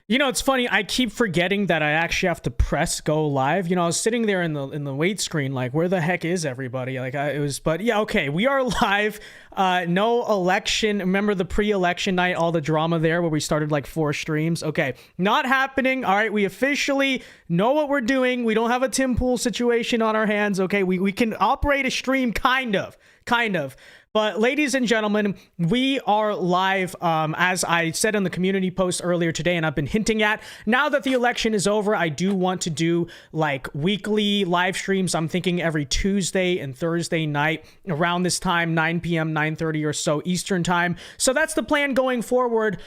You know, it's funny. I keep forgetting that I actually have to press go live. You know, I was sitting there in the wait screen, like, where the heck is everybody? But yeah, okay, we are live. No election. Remember the pre-election night, all the drama there where we started like 4 streams. Okay, not happening. All right, we officially know what we're doing. We don't have a Tim Pool situation on our hands. Okay, we can operate a stream, kind of. But ladies and gentlemen, we are live, as I said in the community post earlier today, and I've been hinting at. Now that the election is over, I do want to do like weekly live streams. I'm thinking every Tuesday and Thursday night around this time, 9 p.m., 9:30 or so Eastern time. So that's the plan going forward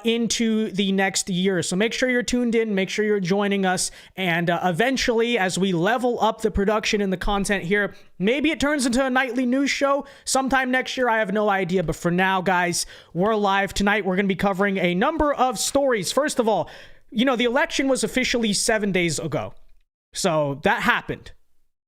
into the next year. So make sure you're tuned in, make sure you're joining us, and eventually, as we level up the production and the content here, maybe it turns into a nightly news show sometime next year. I have no idea. But for now, guys, we're live tonight. We're going to be covering a number of stories. First of all, you know, the election was officially 7 days ago. So that happened.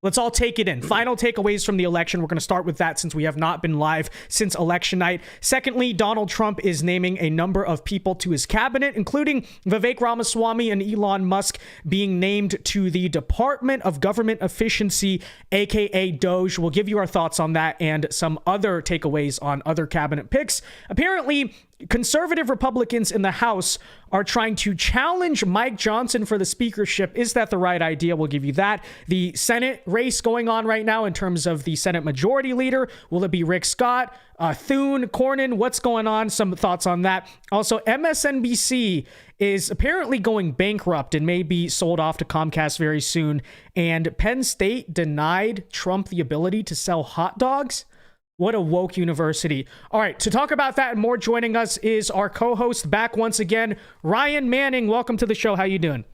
Let's all take it in. Final takeaways from the election. We're going to start with that since we have not been live since election night. Secondly, Donald Trump is naming a number of people to his cabinet, including Vivek Ramaswamy and Elon Musk being named to the Department of Government Efficiency, aka DOGE. We'll give you our thoughts on that and some other takeaways on other cabinet picks. Apparently, conservative Republicans in the House are trying to challenge Mike Johnson for the speakership. Is that the right idea? We'll give you that. The Senate race going on right now in terms of the Senate Majority Leader. Will it be Rick Scott, Thune, Cornyn? What's going on? Some thoughts on that. Also, MSNBC is apparently going bankrupt and may be sold off to Comcast very soon. And Penn State denied Trump the ability to sell hot dogs. What a woke university. All right, to talk about that and more, joining us is our co-host back once again, Ryan Manning. Welcome to the show. How you doing?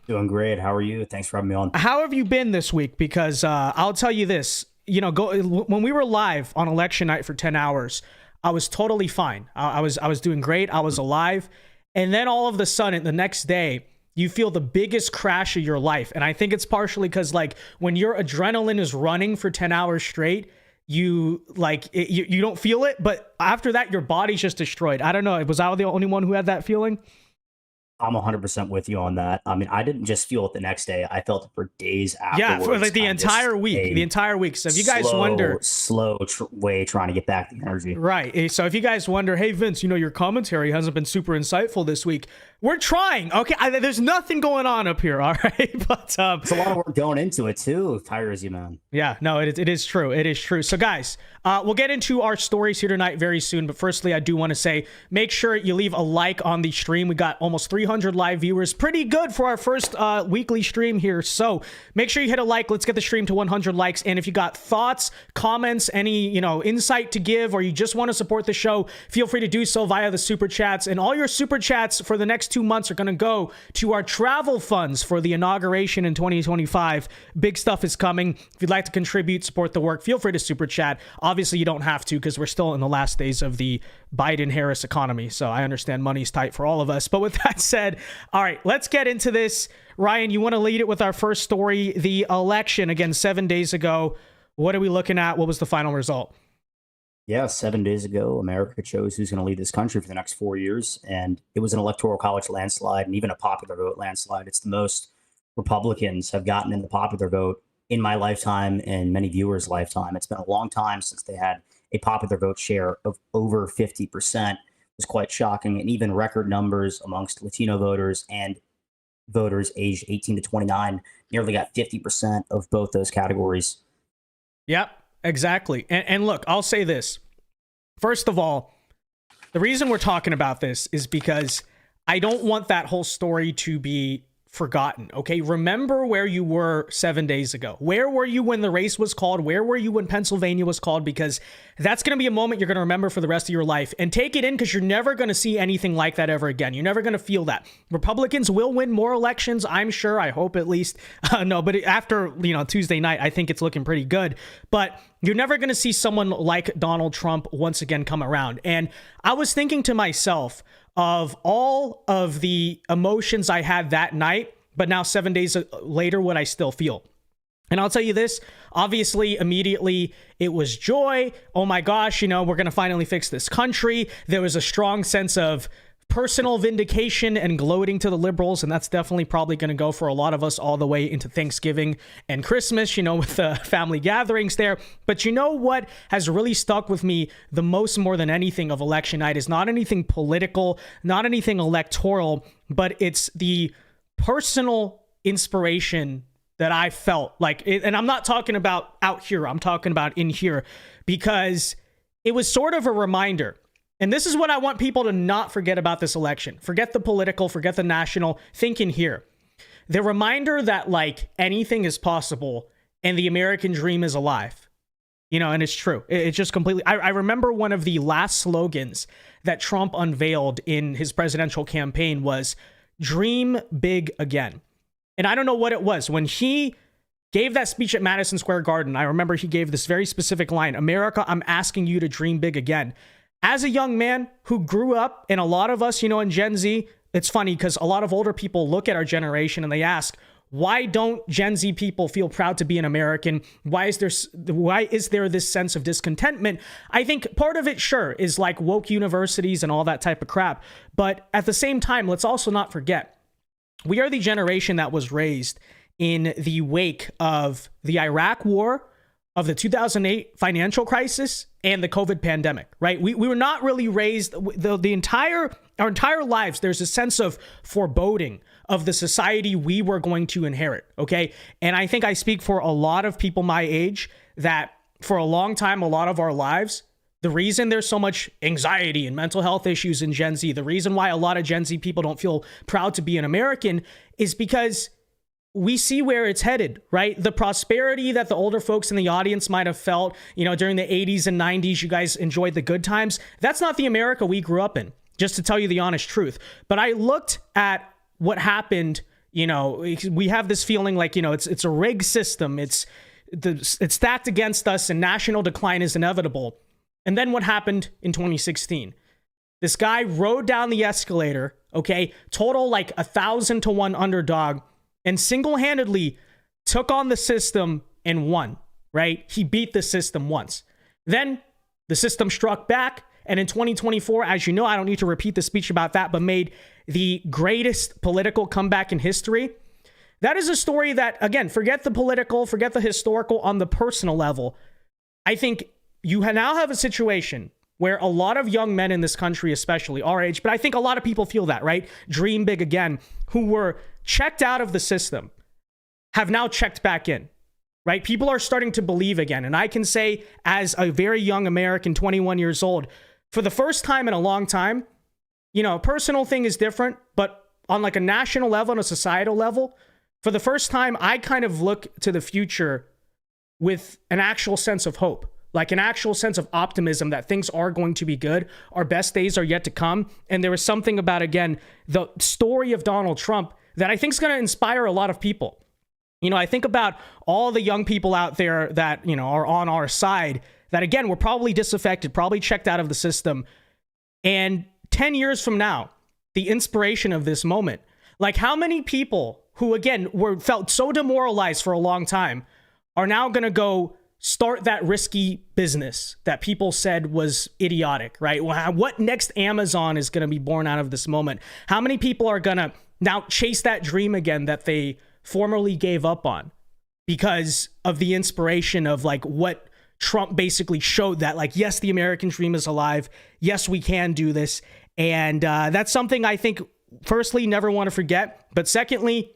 Doing great. How are you? Thanks for having me on. How have you been this week? Because I'll tell you this, you know, when we were live on election night for 10 hours, I was totally fine. I was doing great. I was alive. And then all of a sudden, the next day, you feel the biggest crash of your life. And I think it's partially because, like, when your adrenaline is running for 10 hours straight, you don't feel it, but after that your body's just destroyed. I don't know, was I the only one who had that feeling? I'm 100% with you on that. I mean, I didn't just feel it the next day. I felt it for days afterwards. Yeah, for like the entire week. So if you guys wonder, slow way trying to get back the energy. Right. So if you guys wonder, hey Vince, you know, your commentary hasn't been super insightful this week. We're trying. Okay, there's nothing going on up here. All right, but it's a lot of work going into it too. It tires you, man. Yeah, no, it is true. It is true. So guys, we'll get into our stories here tonight very soon. But firstly, I do want to say, make sure you leave a like on the stream. We got almost 300 live viewers. Pretty good for our first weekly stream here. So make sure you hit a like. Let's get the stream to 100 likes. And if you got thoughts, comments, any insight to give, or you just want to support the show, feel free to do so via the super chats. And all your super chats for the next 2 months are going to go to our travel funds for the inauguration in 2025. Big stuff is coming. If you'd like to contribute, support the work, feel free to super chat. Obviously, you don't have to because we're still in the last days of the Biden-Harris economy. So I understand money's tight for all of us. But with that said, all right, let's get into this. Ryan, you want to lead it with our first story, the election, again, 7 days ago. What are we looking at? What was the final result? Yeah, 7 days ago, America chose who's going to lead this country for the next 4 years. And it was an electoral college landslide and even a popular vote landslide. It's the most Republicans have gotten in the popular vote in my lifetime and many viewers' lifetime. It's been a long time since they had a popular vote share of over 50%. It was quite shocking. And even record numbers amongst Latino voters and voters aged 18 to 29 nearly got 50% of both those categories. Yep. Exactly. And look, I'll say this. First of all, the reason we're talking about this is because I don't want that whole story to be forgotten. Okay. Remember where you were 7 days ago. Where were you when the race was called? Where were you when Pennsylvania was called? Because that's going to be a moment you're going to remember for the rest of your life, and take it in, because you're never going to see anything like that ever again. You're never going to feel that. Republicans will win more elections, I'm sure. I hope, at least. No, but after, Tuesday night, I think it's looking pretty good. But you're never going to see someone like Donald Trump once again come around. And I was thinking to myself, of all of the emotions I had that night, but now 7 days later, what I still feel. And I'll tell you this, obviously, immediately, it was joy. Oh my gosh, we're going to finally fix this country. There was a strong sense of personal vindication and gloating to the liberals, and that's definitely probably going to go for a lot of us all the way into Thanksgiving and Christmas, with the family gatherings there. But you know what has really stuck with me the most, more than anything, of election night is not anything political, not anything electoral, but it's the personal inspiration that I felt like it, and I'm not talking about out here, I'm talking about in here, because it was sort of a reminder. And this is what I want people to not forget about this election. Forget the political, forget the national, think in here. The reminder that like anything is possible and the American dream is alive. And it's true. It's just completely, I remember one of the last slogans that Trump unveiled in his presidential campaign was "Dream big again." And I don't know what it was. When he gave that speech at Madison Square Garden, I remember he gave this very specific line: "America, I'm asking you to dream big again." As a young man who grew up, and a lot of us, in Gen Z, it's funny because a lot of older people look at our generation and they ask, why don't Gen Z people feel proud to be an American? Why is there this sense of discontentment? I think part of it, sure, is like woke universities and all that type of crap. But at the same time, let's also not forget, we are the generation that was raised in the wake of the Iraq War, of the 2008 financial crisis, and the COVID pandemic, right? We were not really raised our entire lives. There's a sense of foreboding of the society we were going to inherit. Okay. And I think I speak for a lot of people my age that for a long time, a lot of our lives, the reason there's so much anxiety and mental health issues in Gen Z, the reason why a lot of Gen Z people don't feel proud to be an American is because we see where it's headed, right? The prosperity that the older folks in the audience might have felt, during the 80s and 90s, you guys enjoyed the good times. That's not the America we grew up in, just to tell you the honest truth. But I looked at what happened, we have this feeling like, it's a rigged system. It's stacked against us and national decline is inevitable. And then what happened in 2016? This guy rode down the escalator, okay, total like 1,000 to 1 underdog, and single-handedly took on the system and won, right? He beat the system once. Then the system struck back, and in 2024, as you know, I don't need to repeat the speech about that, but made the greatest political comeback in history. That is a story that, again, forget the political, forget the historical, on the personal level. I think you now have a situation where a lot of young men in this country, especially our age, but I think a lot of people feel that, right? Dream big again, who were checked out of the system, have now checked back in, right? People are starting to believe again. And I can say, as a very young American, 21 years old, for the first time in a long time, a personal thing is different, but on like a national level and a societal level, for the first time, I kind of look to the future with an actual sense of hope. Like an actual sense of optimism that things are going to be good. Our best days are yet to come. And there is something about, again, the story of Donald Trump that I think is going to inspire a lot of people. I think about all the young people out there that, are on our side that, again, were probably disaffected, probably checked out of the system. And 10 years from now, the inspiration of this moment, like how many people who, again, felt so demoralized for a long time are now going to go start that risky business that people said was idiotic, right? What next Amazon is going to be born out of this moment? How many people are going to now chase that dream again that they formerly gave up on because of the inspiration of like what Trump basically showed, that like, yes, the American dream is alive. Yes, we can do this. And that's something I think, firstly, never want to forget. But secondly,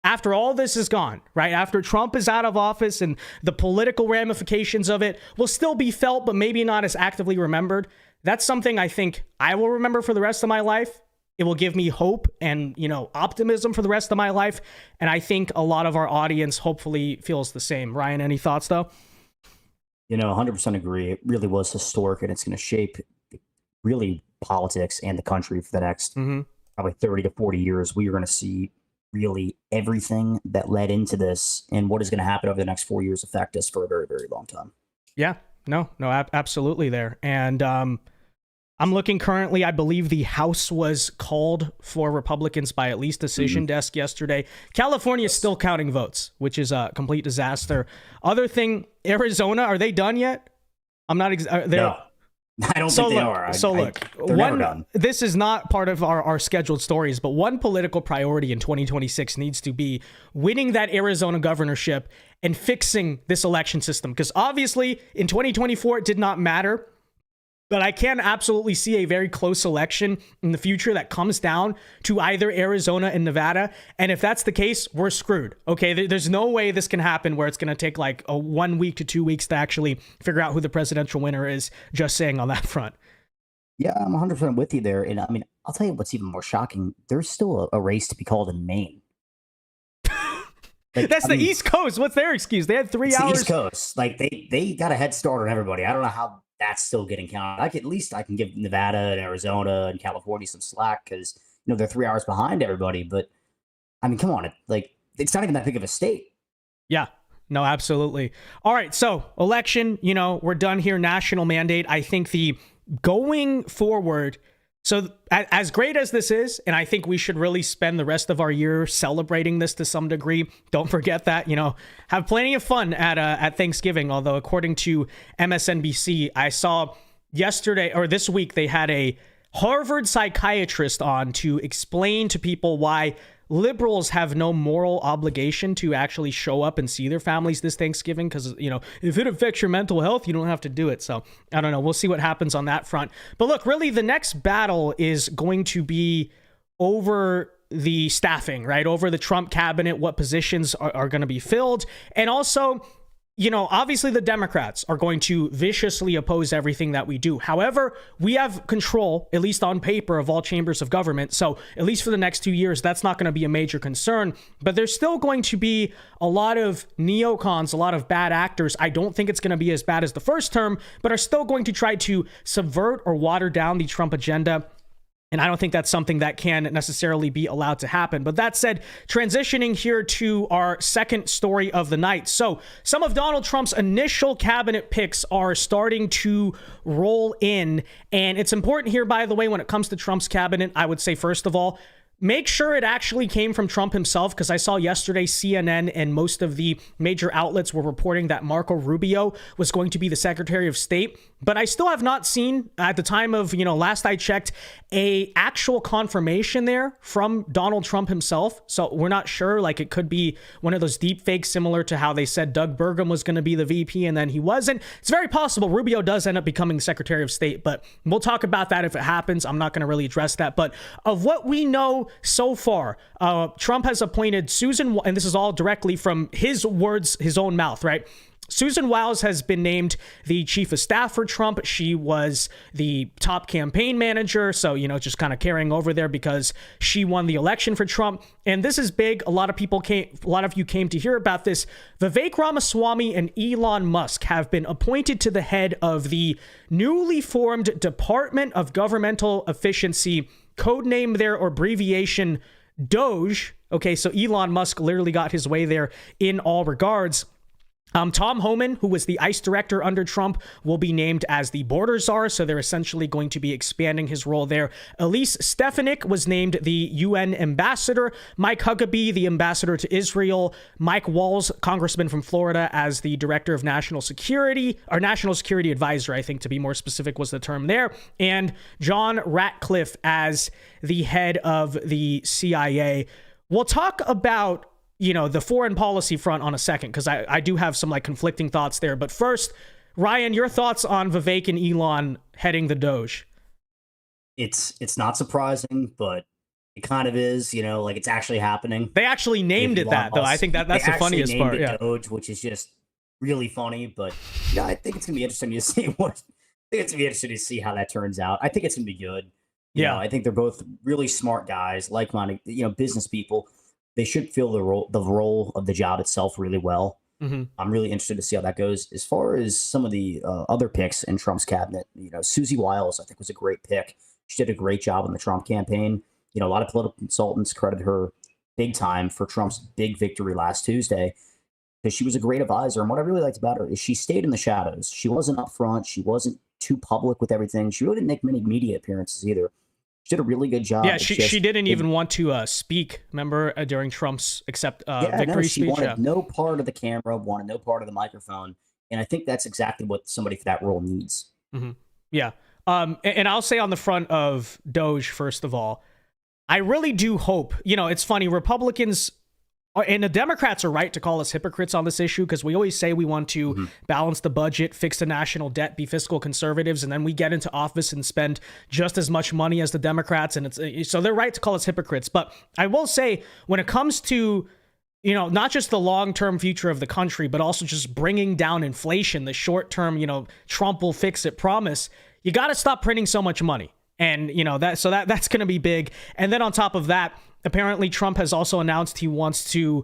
after all this is gone, right? After Trump is out of office and the political ramifications of it will still be felt, but maybe not as actively remembered. That's something I think I will remember for the rest of my life. It will give me hope and, optimism for the rest of my life. And I think a lot of our audience hopefully feels the same. Ryan, any thoughts though? 100% agree. It really was historic, and it's going to shape really politics and the country for the next probably 30 to 40 years. We are going to see really everything that led into this and what is going to happen over the next 4 years affect us for a very, very long time. Yeah, no, absolutely there. And I'm looking currently, I believe the House was called for Republicans by at least decision desk yesterday. California is still counting votes, which is a complete disaster. Other thing, Arizona, are they done yet? I'm not. No. I don't So think they look, are. they're never done. This is not part of our scheduled stories, but one political priority in 2026 needs to be winning that Arizona governorship and fixing this election system. Because obviously in 2024, it did not matter. But I can absolutely see a very close election in the future that comes down to either Arizona and Nevada. And if that's the case, we're screwed. Okay, there's no way this can happen where it's going to take like a 1 week to 2 weeks to actually figure out who the presidential winner is. Just saying on that front. Yeah, I'm 100% with you there. And I mean, I'll tell you what's even more shocking. There's still a race to be called in Maine. Like, That's the East Coast. What's their excuse? They had 3 hours. The East Coast. Like they got a head start on everybody. I don't know how that's still getting counted. At least I can give Nevada and Arizona and California some slack because they're 3 hours behind everybody. But I mean, come on, it's not even that big of a state. Yeah. No, absolutely. All right. So election, we're done here. National mandate. I think the going forward. So as great as this is, and I think we should really spend the rest of our year celebrating this to some degree. Don't forget that, have plenty of fun at Thanksgiving. Although according to MSNBC, I saw yesterday or this week, they had a Harvard psychiatrist on to explain to people why liberals have no moral obligation to actually show up and see their families this Thanksgiving because, if it affects your mental health, you don't have to do it. So I don't know. We'll see what happens on that front. But look, really, the next battle is going to be over the staffing, right? Over the Trump cabinet, what positions are going to be filled. And also, obviously the Democrats are going to viciously oppose everything that we do. However, we have control, at least on paper, of all chambers of government. So at least for the next 2 years, that's not going to be a major concern. But there's still going to be a lot of neocons, a lot of bad actors. I don't think it's going to be as bad as the first term, but are still going to try to subvert or water down the Trump agenda. And I don't think that's something that can necessarily be allowed to happen. But that said, transitioning here to our second story of the night. So some of Donald Trump's initial cabinet picks are starting to roll in. And it's important here, by the way, when it comes to Trump's cabinet, I would say, first of all, make sure it actually came from Trump himself, because I saw yesterday CNN and most of the major outlets were reporting that Marco Rubio was going to be the Secretary of State. But I still have not seen, at the time of, last I checked, a actual confirmation there from Donald Trump himself. So we're not sure. Like, it could be one of those deep fakes, similar to how they said Doug Burgum was going to be the VP and then he wasn't. It's very possible Rubio does end up becoming the Secretary of State, but we'll talk about that if it happens. I'm not going to really address that. But of what we know so far, Trump has appointed Susan, and this is all directly from his words, his own mouth, right? Susan Wiles has been named the chief of staff for Trump. She was the top campaign manager. So, just kind of carrying over there because she won the election for Trump. And this is big. A lot of you came to hear about this. Vivek Ramaswamy and Elon Musk have been appointed to the head of the newly formed Department of Governmental Efficiency, codename there, or abbreviation DOGE. Okay, so Elon Musk literally got his way there in all regards. Tom Homan, who was the ICE director under Trump, will be named as the border czar. So they're essentially going to be expanding his role there. Elise Stefanik was named the UN ambassador. Mike Huckabee, the ambassador to Israel. Mike Walls, congressman from Florida, as the director of national security, or national security advisor, I think to be more specific was the term there. And John Ratcliffe as the head of the CIA. We'll talk about the foreign policy front on a second, because I do have some conflicting thoughts there. But first, Ryan, your thoughts on Vivek and Elon heading the DOGE? It's not surprising, but it kind of is, it's actually happening. They actually named it that, though. I think that's the funniest part. Yeah, DOGE, which is just really funny. But I think it's gonna be interesting to see how that turns out. I think it's gonna be good. I think they're both really smart guys, like-minded, business people. They should fill the role of the job itself really well. Mm-hmm. I'm really interested to see how that goes. As far as some of the other picks in Trump's cabinet, Susie Wiles, I think, was a great pick. She did a great job in the Trump campaign. A lot of political consultants credit her big time for Trump's big victory last Tuesday, because she was a great advisor. And what I really liked about her is she stayed in the shadows. She wasn't up front. She wasn't too public with everything. She really didn't make many media appearances either. She did a really good job. Yeah, she didn't even want to speak, remember, during Trump's victory she speech? Wanted no part of the camera, wanted no part of the microphone. And I think that's exactly what somebody for that role needs. Mm-hmm. Yeah. And I'll say on the front of DOGE, first of all, I really do hope, it's funny, Republicans and the Democrats are right to call us hypocrites on this issue, because we always say we want to balance the budget, fix the national debt, be fiscal conservatives, and then we get into office and spend just as much money as the Democrats. And so they're right to call us hypocrites. But I will say, when it comes to, not just the long-term future of the country, but also just bringing down inflation, the short-term, Trump will fix it promise, you got to stop printing so much money. And, that's going to be big. And then on top of that, apparently Trump has also announced he wants to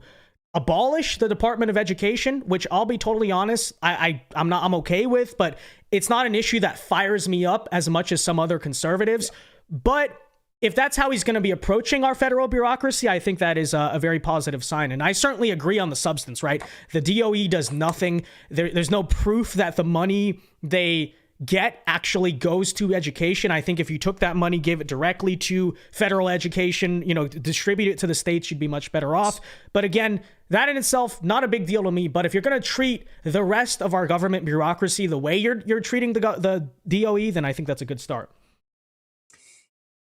abolish the Department of Education, which I'll be totally honest, I'm okay with, but it's not an issue that fires me up as much as some other conservatives. But if that's how he's going to be approaching our federal bureaucracy, I think that is a very positive sign. And I certainly agree on the substance, right? The DOE does nothing. There's no proof that the money they get actually goes to education. I think if you took that money, gave it directly to federal education, distribute it to the states, you'd be much better off. But again, that in itself, not a big deal to me. But if you're going to treat the rest of our government bureaucracy the way you're treating the DOE, then I think that's a good start.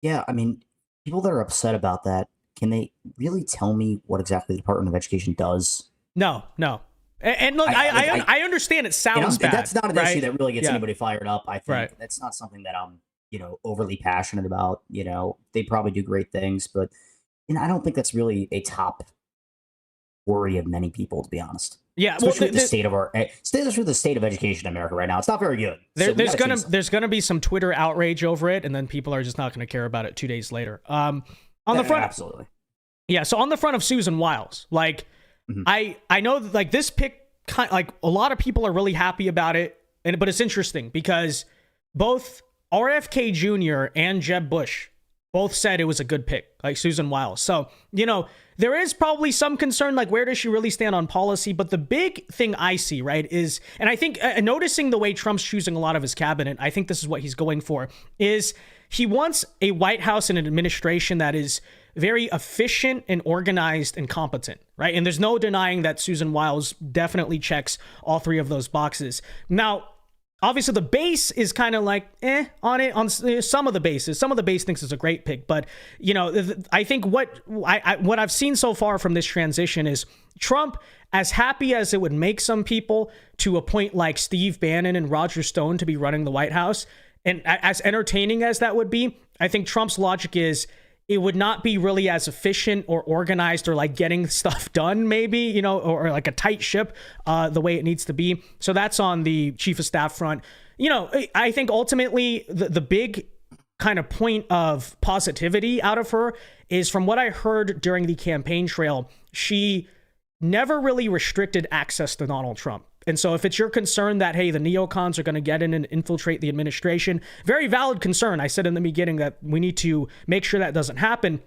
Yeah, I mean, people that are upset about that, can they really tell me what exactly the Department of Education does? No. And look, I understand it sounds bad. That's not an right? issue that really gets anybody fired up. I think right. That's not something that I'm, overly passionate about. They probably do great things, but I don't think that's really a top worry of many people, to be honest. Yeah, especially with the state of education in America right now. It's not very good. There's gonna be some Twitter outrage over it, and then people are just not gonna care about it 2 days later. On the front, absolutely. Yeah, so on the front of Susan Wiles, I know that, this pick, a lot of people are really happy about it, but it's interesting because both RFK Jr. and Jeb Bush both said it was a good pick, like Susan Wiles. So, there is probably some concern, where does she really stand on policy? But the big thing I see, right, is, and I think noticing the way Trump's choosing a lot of his cabinet, I think this is what he's going for, is he wants a White House and an administration that is very efficient and organized and competent, right? And there's no denying that Susan Wiles definitely checks all three of those boxes. Now, obviously, the base is kind of on some of the bases. Some of the base thinks it's a great pick, but I think what I've seen so far from this transition is Trump, as happy as it would make some people to appoint like Steve Bannon and Roger Stone to be running the White House, and as entertaining as that would be, I think Trump's logic is it would not be really as efficient or organized or getting stuff done, maybe, or like a tight ship the way it needs to be. So that's on the chief of staff front. I think ultimately the big kind of point of positivity out of her is, from what I heard during the campaign trail, she never really restricted access to Donald Trump. And so if it's your concern that, hey, the neocons are going to get in and infiltrate the administration, very valid concern. I said in the beginning that we need to make sure that doesn't happen.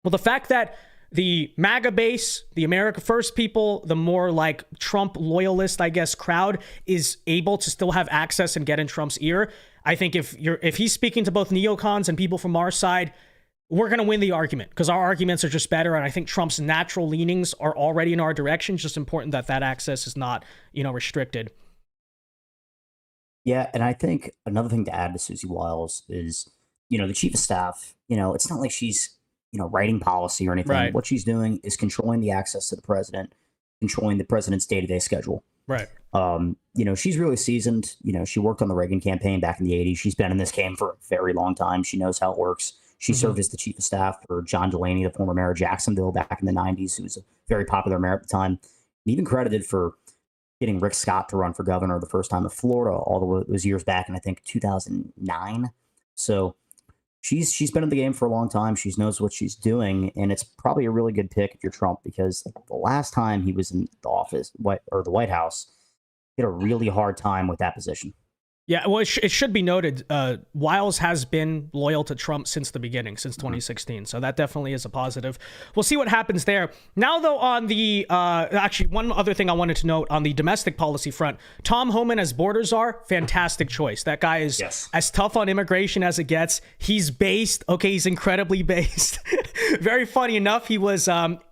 Well, the fact that the MAGA base, the America First people, the more Trump loyalist, I guess, crowd is able to still have access and get in Trump's ear. I think if he's speaking to both neocons and people from our side, we're going to win the argument because our arguments are just better. And I think Trump's natural leanings are already in our direction. It's just important that access is not, restricted. Yeah. And I think another thing to add to Susie Wiles is, the chief of staff, it's not like she's, writing policy or anything. Right. What she's doing is controlling the access to the president, controlling the president's day-to-day schedule. Right. She's really seasoned. She worked on the Reagan campaign back in the 80s. She's been in this game for a very long time. She knows how it works. She served as the chief of staff for John Delaney, the former mayor of Jacksonville back in the 90s, who was a very popular mayor at the time, and even credited for getting Rick Scott to run for governor the first time in Florida, all those years back in, I think, 2009. So she's been in the game for a long time. She knows what she's doing, and it's probably a really good pick if you're Trump, because the last time he was in the office, or the White House, he had a really hard time with that position. Yeah, well, it should be noted, Wiles has been loyal to Trump since the beginning, since 2016. So that definitely is a positive. We'll see what happens there. Now, though, on the actually, one other thing I wanted to note on the domestic policy front, Tom Homan as border czar, fantastic choice. That guy is as tough on immigration as it gets. He's based. Okay, he's incredibly based. Very funny enough, he was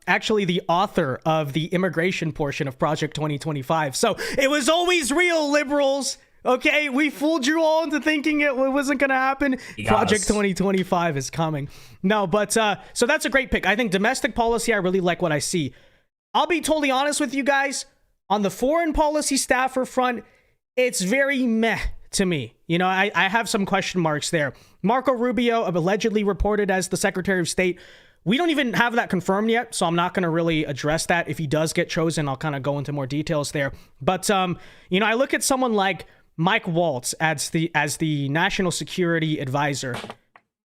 actually the author of the immigration portion of Project 2025. So it was always real, liberals. Okay, we fooled you all into thinking it wasn't going to happen. Project 2025 is coming. No, but so that's a great pick. I think domestic policy, I really like what I see. I'll be totally honest with you guys. On the foreign policy staffer front, it's very meh to me. You know, I have some question marks there. Marco Rubio, allegedly reported as the Secretary of State. We don't even have that confirmed yet, so I'm not going to really address that. If he does get chosen, I'll kind of go into more details there. But, you know, I look at someone like Mike Waltz as the national security advisor.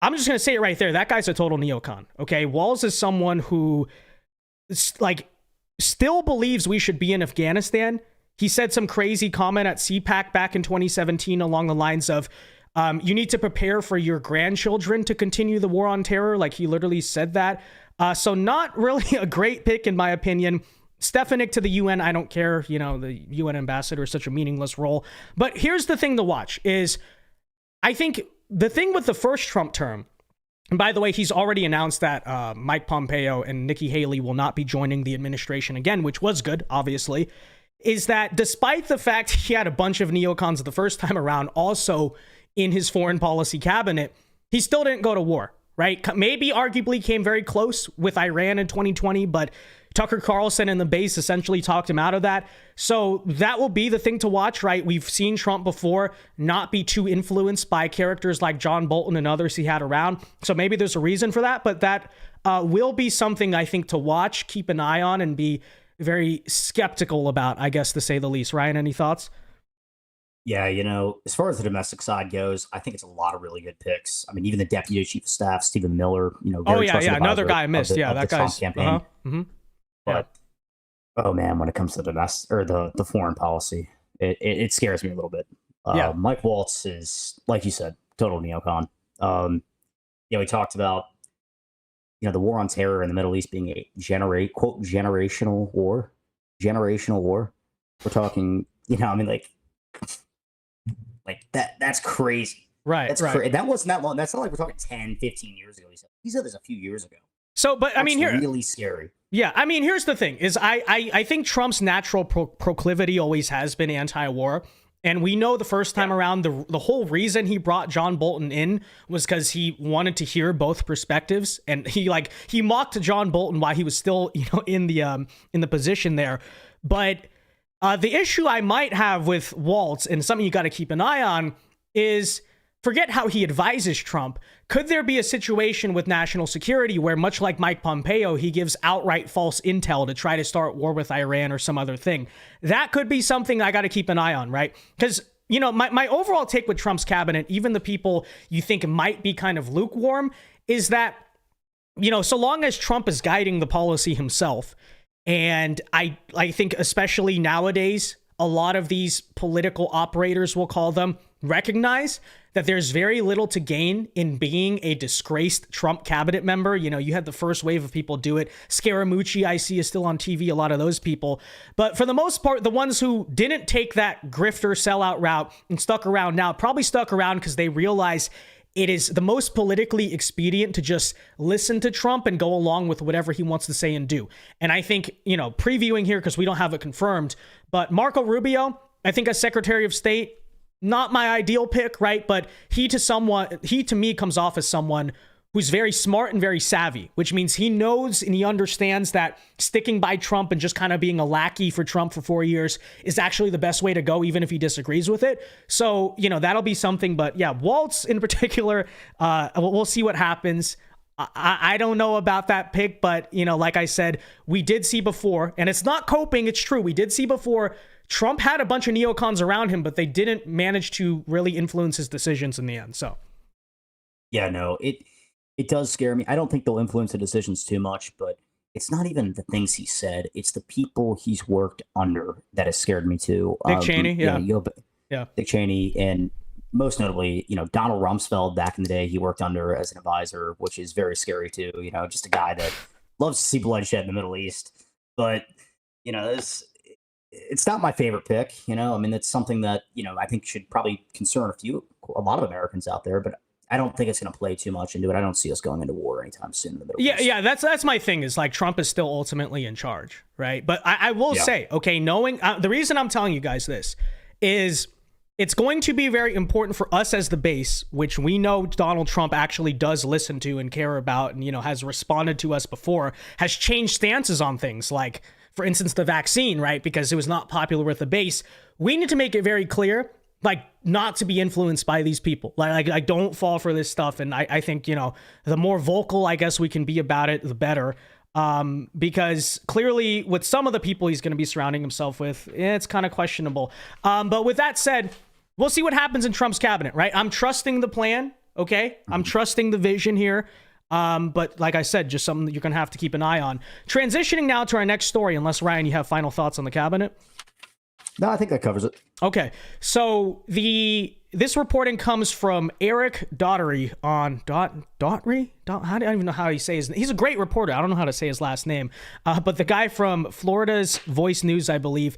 I'm just going to say it right there. That guy's a total neocon. Okay. Waltz is someone who still believes we should be in Afghanistan. He said some crazy comment at CPAC back in 2017 along the lines of, you need to prepare for your grandchildren to continue the war on terror. Like, he literally said that. So not really a great pick in my opinion. Stefanik to the UN, I don't care. You know, the UN ambassador is such a meaningless role. But here's the thing to watch is, I think the thing with the first Trump term, and by the way, he's already announced that Mike Pompeo and Nikki Haley will not be joining the administration again, which was good, obviously, is that despite the fact he had a bunch of neocons the first time around also in his foreign policy cabinet, he still didn't go to war, right? Maybe arguably came very close with Iran in 2020, but Tucker Carlson and the base essentially talked him out of that. So that will be the thing to watch, right? We've seen Trump before not be too influenced by characters like John Bolton and others he had around. So maybe there's a reason for that, but that will be something I think to watch, keep an eye on, and be very skeptical about, I guess, to say the least. Ryan, any thoughts? Yeah, you know, as far as the domestic side goes, I think it's a lot of really good picks. I mean, even the Deputy Chief of Staff, Stephen Miller, you know, very trusted another guy I missed. That guy's Trump campaign. Mm-hmm. But oh man, when it comes to the domestic or the foreign policy, it scares me a little bit. Mike Waltz is, like you said, total neocon. We talked about, you know, the war on terror in the Middle East being a generational war. We're talking, you know, I mean, like that's crazy. Right. That wasn't that long. That's not like we're talking 10, 15 years ago. He said this a few years ago. So, but I mean, here, really scary. Yeah, I mean, here's the thing: is I think Trump's natural proclivity always has been anti-war, and we know the first time around the whole reason he brought John Bolton in was because he wanted to hear both perspectives, and he mocked John Bolton while he was still, you know, in the position there. But the issue I might have with Waltz, and something you got to keep an eye on, is forget how he advises Trump. Could there be a situation with national security where, much like Mike Pompeo, he gives outright false intel to try to start war with Iran or some other thing? That could be something I got to keep an eye on, right? Because, you know, my overall take with Trump's cabinet, even the people you think might be kind of lukewarm, is that, you know, so long as Trump is guiding the policy himself, and I think especially nowadays, a lot of these political operators, we'll call them, recognize that there's very little to gain in being a disgraced Trump cabinet member. You know, you had the first wave of people do it. Scaramucci, I see, is still on TV, a lot of those people. But for the most part, the ones who didn't take that grifter sellout route and stuck around now probably stuck around because they realize it is the most politically expedient to just listen to Trump and go along with whatever he wants to say and do. And I think, you know, previewing here because we don't have it confirmed, but Marco Rubio, I think as Secretary of State, not my ideal pick, right? But he to me comes off as someone who's very smart and very savvy, which means he knows and he understands that sticking by Trump and just kind of being a lackey for Trump for 4 years is actually the best way to go, even if he disagrees with it. So, you know, that'll be something. But yeah, Waltz in particular, we'll see what happens. I don't know about that pick, but, you know, like I said, we did see before, and it's not coping, it's true. We did see before Trump had a bunch of neocons around him, but they didn't manage to really influence his decisions in the end. So, yeah, no, it does scare me. I don't think they'll influence the decisions too much, but it's not even the things he said. It's the people he's worked under that has scared me too. Dick Cheney, yeah. Dick Cheney, and most notably, you know, Donald Rumsfeld back in the day, he worked under as an advisor, which is very scary too. You know, just a guy that loves to see bloodshed in the Middle East. But, you know, it's not my favorite pick. You know, I mean, it's something that, you know, I think should probably concern a lot of Americans out there, but I don't think it's going to play too much into it. I don't see us going into war anytime soon in the Middle East. Yeah, that's my thing is like Trump is still ultimately in charge, right? But I will say, okay, knowing the reason I'm telling you guys this is it's going to be very important for us as the base, which we know Donald Trump actually does listen to and care about, and, you know, has responded to us before, has changed stances on things like, for instance, the vaccine, right? Because it was not popular with the base. We need to make it very clear, like, not to be influenced by these people. Like I don't fall for this stuff. And I think, you know, the more vocal, I guess, we can be about it, the better. Because clearly with some of the people he's going to be surrounding himself with, it's kind of questionable. But with that said, we'll see what happens in Trump's cabinet, right? I'm trusting the plan, okay? I'm trusting the vision here. But like I said, just something that you're going to have to keep an eye on. Transitioning now to our next story, unless, Ryan, you have final thoughts on the cabinet? No, I think that covers it. Okay, so this reporting comes from Eric Daugherty on Daugherty? I don't even know how he says his name. He's a great reporter. I don't know how to say his last name. But the guy from Florida's Voice News, I believe,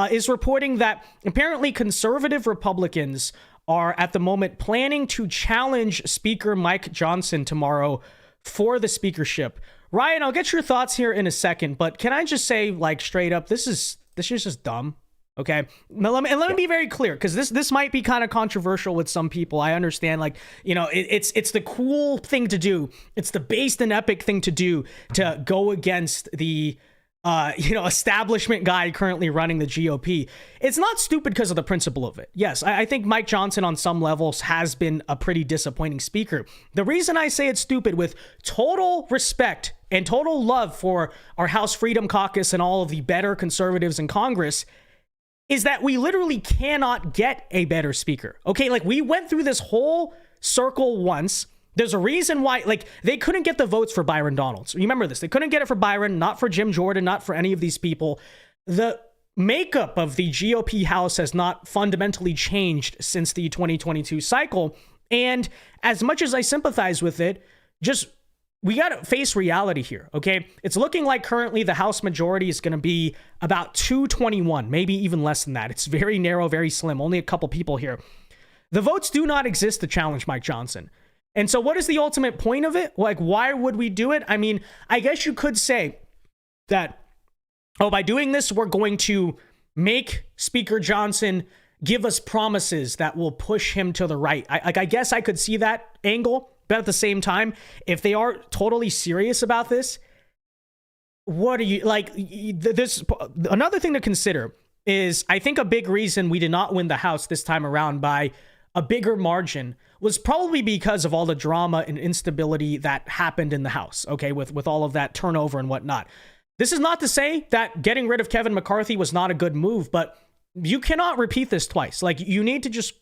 is reporting that apparently conservative Republicans are at the moment planning to challenge Speaker Mike Johnson tomorrow for the speakership. Ryan, I'll get your thoughts here in a second, but can I just say, like, straight up, this is just dumb. Okay, now let me be very clear, because this might be kind of controversial with some people. I understand, like, you know, it's the cool thing to do. It's the based and epic thing to do, to go against the establishment guy currently running the GOP. It's not stupid because of the principle of it. Yes, I think Mike Johnson on some levels has been a pretty disappointing speaker. The reason I say it's stupid, with total respect and total love for our House Freedom Caucus and all of the better conservatives in Congress, is that we literally cannot get a better speaker. Okay, like, we went through this whole circle once. There's a reason why, like, they couldn't get the votes for Byron Donalds. Remember this. They couldn't get it for Byron, not for Jim Jordan, not for any of these people. The makeup of the GOP House has not fundamentally changed since the 2022 cycle. And as much as I sympathize with it, we got to face reality here, okay? It's looking like currently the House majority is going to be about 221, maybe even less than that. It's very narrow, very slim, only a couple people here. The votes do not exist to challenge Mike Johnson. And so what is the ultimate point of it? Like, why would we do it? I mean, I guess you could say that, by doing this, we're going to make Speaker Johnson give us promises that will push him to the right. I guess I could see that angle. But at the same time, if they are totally serious about this, what are you, like, this? Another thing to consider is, I think a big reason we did not win the House this time around by a bigger margin was probably because of all the drama and instability that happened in the House, okay, with all of that turnover and whatnot. This is not to say that getting rid of Kevin McCarthy was not a good move, but you cannot repeat this twice. Like, you need to just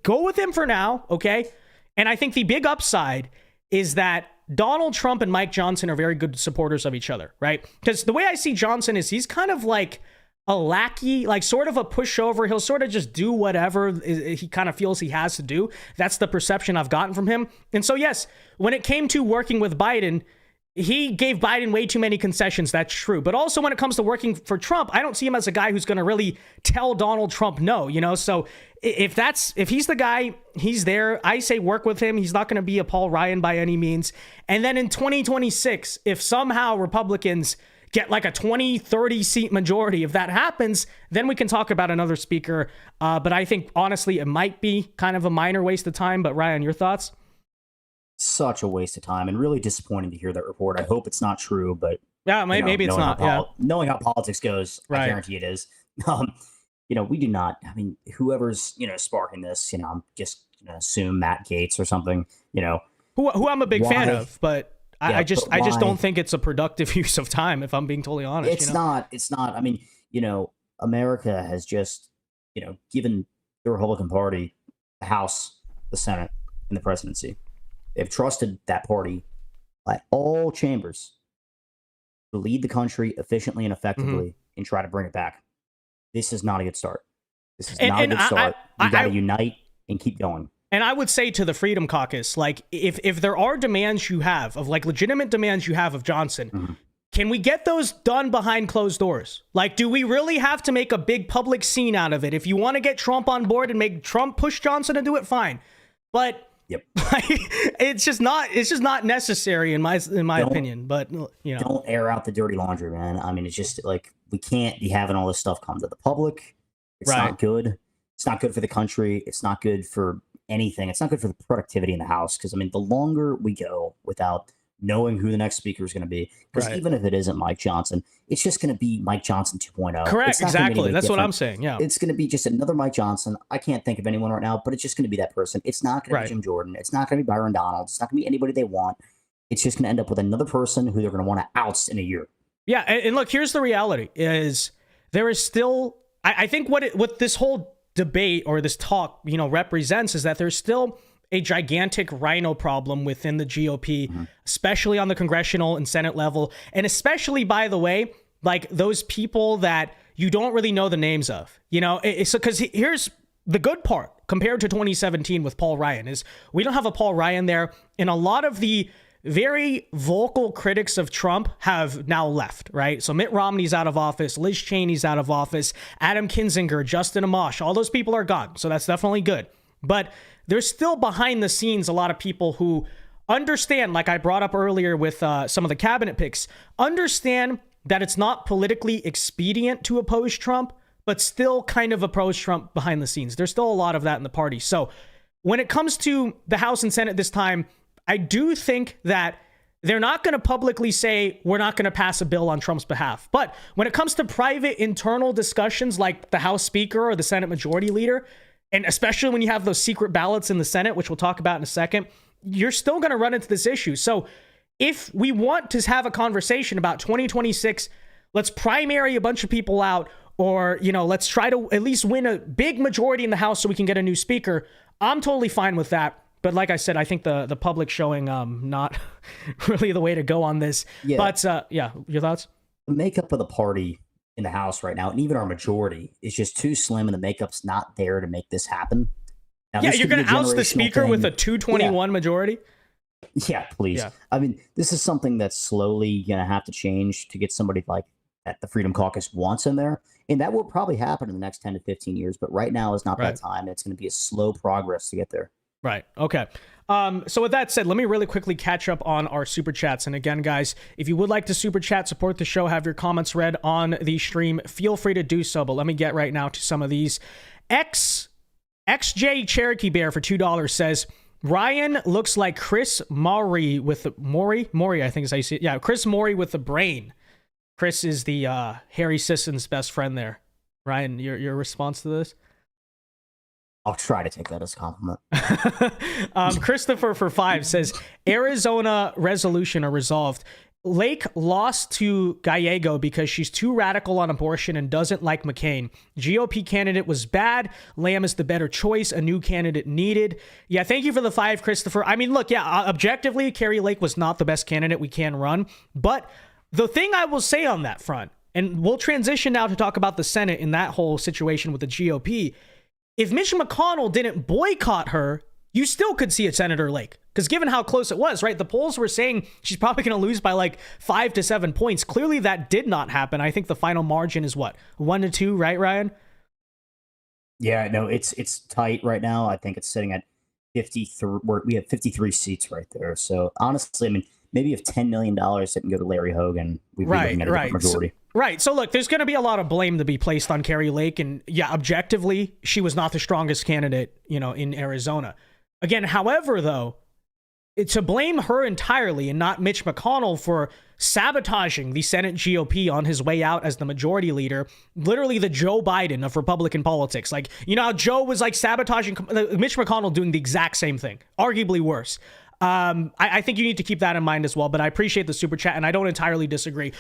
go with him for now, okay? And I think the big upside is that Donald Trump and Mike Johnson are very good supporters of each other, right? Because the way I see Johnson is, he's kind of like a lackey, like sort of a pushover. He'll sort of just do whatever he kind of feels he has to do. That's the perception I've gotten from him. And so, yes, when it came to working with Biden, he gave Biden way too many concessions. That's true. But also when it comes to working for Trump, I don't see him as a guy who's going to really tell Donald Trump no, you know? So if he's the guy, he's there. I say work with him. He's not going to be a Paul Ryan by any means. And then in 2026, if somehow Republicans get like a 20-30 seat majority, if that happens, then we can talk about another speaker. But I think, honestly, it might be kind of a minor waste of time. But Ryan, your thoughts? Such a waste of time, and really disappointing to hear that report. I hope it's not true, but yeah, maybe it's not. Knowing how politics goes, right. I guarantee it is. We do not. I mean, whoever's sparking this, I'm just gonna assume Matt Gaetz or something. Who I'm a big fan of, but Yeah, I just don't think it's a productive use of time, if I'm being totally honest. It's not. I mean, America has just, given the Republican Party the House, the Senate, and the presidency. They've trusted that party at all chambers to lead the country efficiently and effectively and try to bring it back. This is not a good start. This is not a good start. You got to unite and keep going. And I would say to the Freedom Caucus, like, if there are demands you have, of like legitimate demands you have of Johnson, can we get those done behind closed doors? Like, do we really have to make a big public scene out of it? If you want to get Trump on board and make Trump push Johnson to do it, fine. But it's just not necessary in my opinion. But don't air out the dirty laundry, man. I mean, it's just like, we can't be having all this stuff come to the public. It's not good. It's not good for the country. It's not good for anything. It's not good for the productivity in the House. Because, I mean, the longer we go without knowing who the next speaker is going to be, because Right. even if it isn't Mike Johnson, it's just going to be Mike Johnson 2.0. Correct. It's not gonna be Exactly. anybody That's what I'm different. saying. Yeah. It's going to be just another Mike Johnson. I can't think of anyone right now, but it's just going to be that person. It's not going to Right. be Jim Jordan. It's not going to be Byron Donald. It's not going to be anybody they want. It's just going to end up with another person who they're going to want to oust in a year. Yeah. And look, here's the reality is there is still, I think what this whole debate or this talk, represents is that there's still a gigantic rhino problem within the GOP, especially on the congressional and Senate level. And especially, by the way, like those people that you don't really know the names of, it's because here's the good part compared to 2017 with Paul Ryan is we don't have a Paul Ryan there. And a lot of the very vocal critics of Trump have now left, right? So Mitt Romney's out of office, Liz Cheney's out of office, Adam Kinzinger, Justin Amash, all those people are gone. So that's definitely good. But there's still behind the scenes a lot of people who understand, like I brought up earlier with some of the cabinet picks, understand that it's not politically expedient to oppose Trump, but still kind of oppose Trump behind the scenes. There's still a lot of that in the party. So when it comes to the House and Senate this time, I do think that they're not going to publicly say we're not going to pass a bill on Trump's behalf. But when it comes to private internal discussions like the House Speaker or the Senate Majority Leader, and especially when you have those secret ballots in the Senate, which we'll talk about in a second, you're still going to run into this issue. So if we want to have a conversation about 2026, let's primary a bunch of people out, or, let's try to at least win a big majority in the House so we can get a new speaker. I'm totally fine with that. But like I said, I think the public showing not really the way to go on this. Yeah. But your thoughts? The makeup of the party in the House right now, and even our majority, is just too slim, and the makeup's not there to make this happen. Now, Yeah, this you're could be going to a oust the generational speaker thing. with a 221 majority? Yeah, please. Yeah. I mean, this is something that's slowly going to have to change to get somebody like that the Freedom Caucus wants in there. And that will probably happen in the next 10 to 15 years. But right now is not Right. that time. It's going to be a slow progress to get there. Right. Okay. So with that said, let me really quickly catch up on our super chats. And again, guys, if you would like to super chat, support the show, have your comments read on the stream, feel free to do so. But let me get right now to some of these. XJ Cherokee Bear for $2 says, Ryan looks like Chris Maury with the Maury, I think is how you see it. Yeah, Chris Maury with the brain. Chris is the Harry Sisson's best friend there. Ryan, your response to this? I'll try to take that as a compliment. Christopher for 5 says Arizona resolution or resolved. Lake lost to Gallego because she's too radical on abortion and doesn't like McCain. GOP candidate was bad. Lamb is the better choice. A new candidate needed. Yeah, thank you for the 5, Christopher. I mean, look, yeah, objectively, Carrie Lake was not the best candidate we can run. But the thing I will say on that front, and we'll transition now to talk about the Senate in that whole situation with the GOP, if Mitch McConnell didn't boycott her, you still could see a Senator Lake. Because given how close it was, right? The polls were saying she's probably going to lose by like 5 to 7 points. Clearly that did not happen. I think the final margin is what? 1 to 2, right, Ryan? Yeah, no, it's tight right now. I think it's sitting at 53. We have 53 seats right there. So honestly, I mean, maybe if $10 million didn't go to Larry Hogan, we'd be looking at a different majority. Right. So look, there's going to be a lot of blame to be placed on Carrie Lake. And yeah, objectively, she was not the strongest candidate, in Arizona. Again, however, though, to blame her entirely and not Mitch McConnell for sabotaging the Senate GOP on his way out as the majority leader, literally the Joe Biden of Republican politics. Like, how Joe was like sabotaging Mitch McConnell doing the exact same thing, arguably worse. I think you need to keep that in mind as well, but I appreciate the super chat and I don't entirely disagree.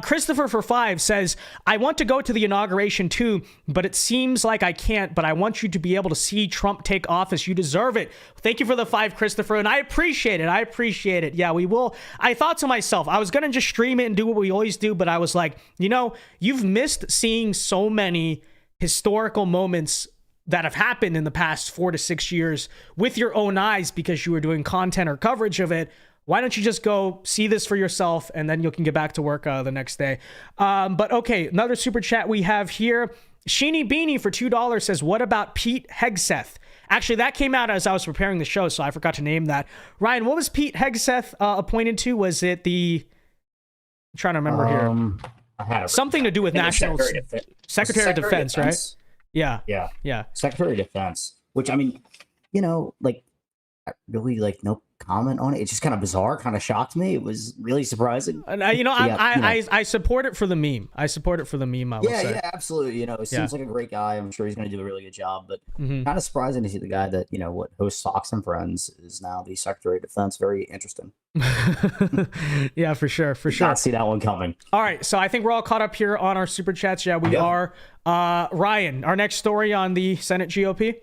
Christopher for 5 says, I want to go to the inauguration too, but it seems like I can't, but I want you to be able to see Trump take office. You deserve it. Thank you for the 5, Christopher. And I appreciate it. Yeah, we will. I thought to myself, I was going to just stream it and do what we always do. But I was like, you've missed seeing so many historical moments that have happened in the past 4 to 6 years with your own eyes because you were doing content or coverage of it. Why don't you just go see this for yourself and then you can get back to work the next day. But okay, another super chat we have here. Sheeny Beanie for $2 says, what about Pete Hegseth? Actually, that came out as I was preparing the show, so I forgot to name that. Ryan, what was Pete Hegseth appointed to? Was it I'm trying to remember here. I had something to do with national Secretary of Defense, right? Yeah. Yeah. Yeah. Secretary of Defense, which I mean, you know, like really like no comment on it. It's just kind of bizarre, kind of shocked me. It was really surprising. And I support it for the meme. I support it for the meme. I will say. Yeah, absolutely. You know, it seems like a great guy. I'm sure he's going to do a really good job, but kind of surprising to see the guy that, what hosts Fox and Friends is now the Secretary of Defense. Very interesting. Yeah, for sure. Did not see that one coming. All right, so I think we're all caught up here on our super chats. Yeah, we are. Ryan, our next story on the Senate GOP.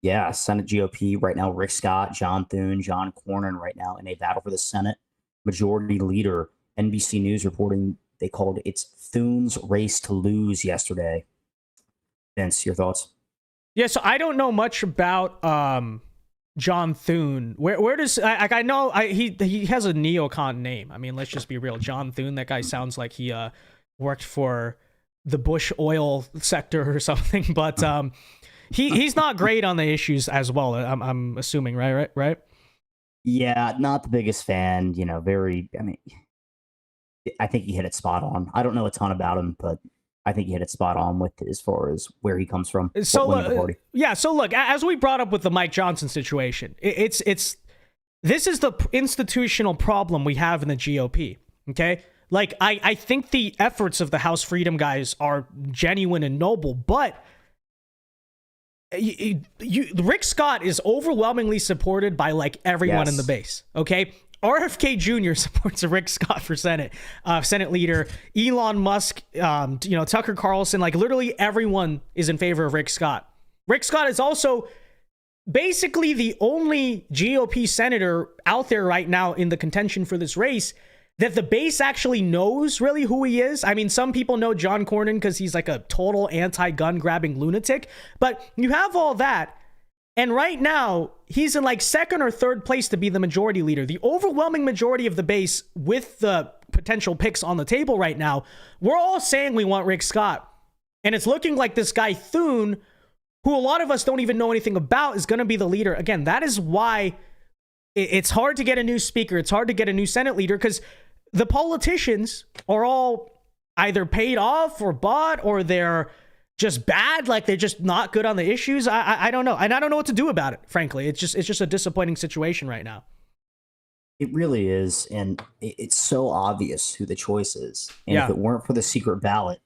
Yeah, Senate GOP right now, Rick Scott, John Thune, John Cornyn right now in a battle for the Senate Majority Leader. NBC News reporting they called it's Thune's race to lose yesterday. Vince, your thoughts? Yeah, so I don't know much about John Thune. Where does I know he has a neocon name. I mean, let's just be real. John Thune, that guy sounds like he worked for the Bush oil sector or something, but he's not great on the issues as well. I'm assuming, right? Yeah, not the biggest fan. I think he hit it spot on. I don't know a ton about him, but I think he hit it spot on with as far as where he comes from. So look, as we brought up with the Mike Johnson situation, this is the institutional problem we have in the GOP. Okay, like I think the efforts of the House Freedom guys are genuine and noble, but Rick Scott is overwhelmingly supported by like everyone in the base. Okay. RFK Jr. supports Rick Scott for Senate leader. Elon Musk, Tucker Carlson, like literally everyone is in favor of Rick Scott. Rick Scott is also basically the only GOP senator out there right now in the contention for this race that the base actually knows really who he is. I mean, some people know John Cornyn because he's like a total anti-gun grabbing lunatic, but you have all that. And right now, he's in like second or third place to be the majority leader. The overwhelming majority of the base with the potential picks on the table right now, we're all saying we want Rick Scott. And it's looking like this guy Thune, who a lot of us don't even know anything about, is going to be the leader. Again, that is why it's hard to get a new speaker. It's hard to get a new Senate leader because the politicians are all either paid off or bought, or they're just bad. Like they're just not good on the issues. I don't know. And I don't know what to do about it. Frankly, it's just a disappointing situation right now. It really is. And it's so obvious who the choice is. And if it weren't for the secret ballot,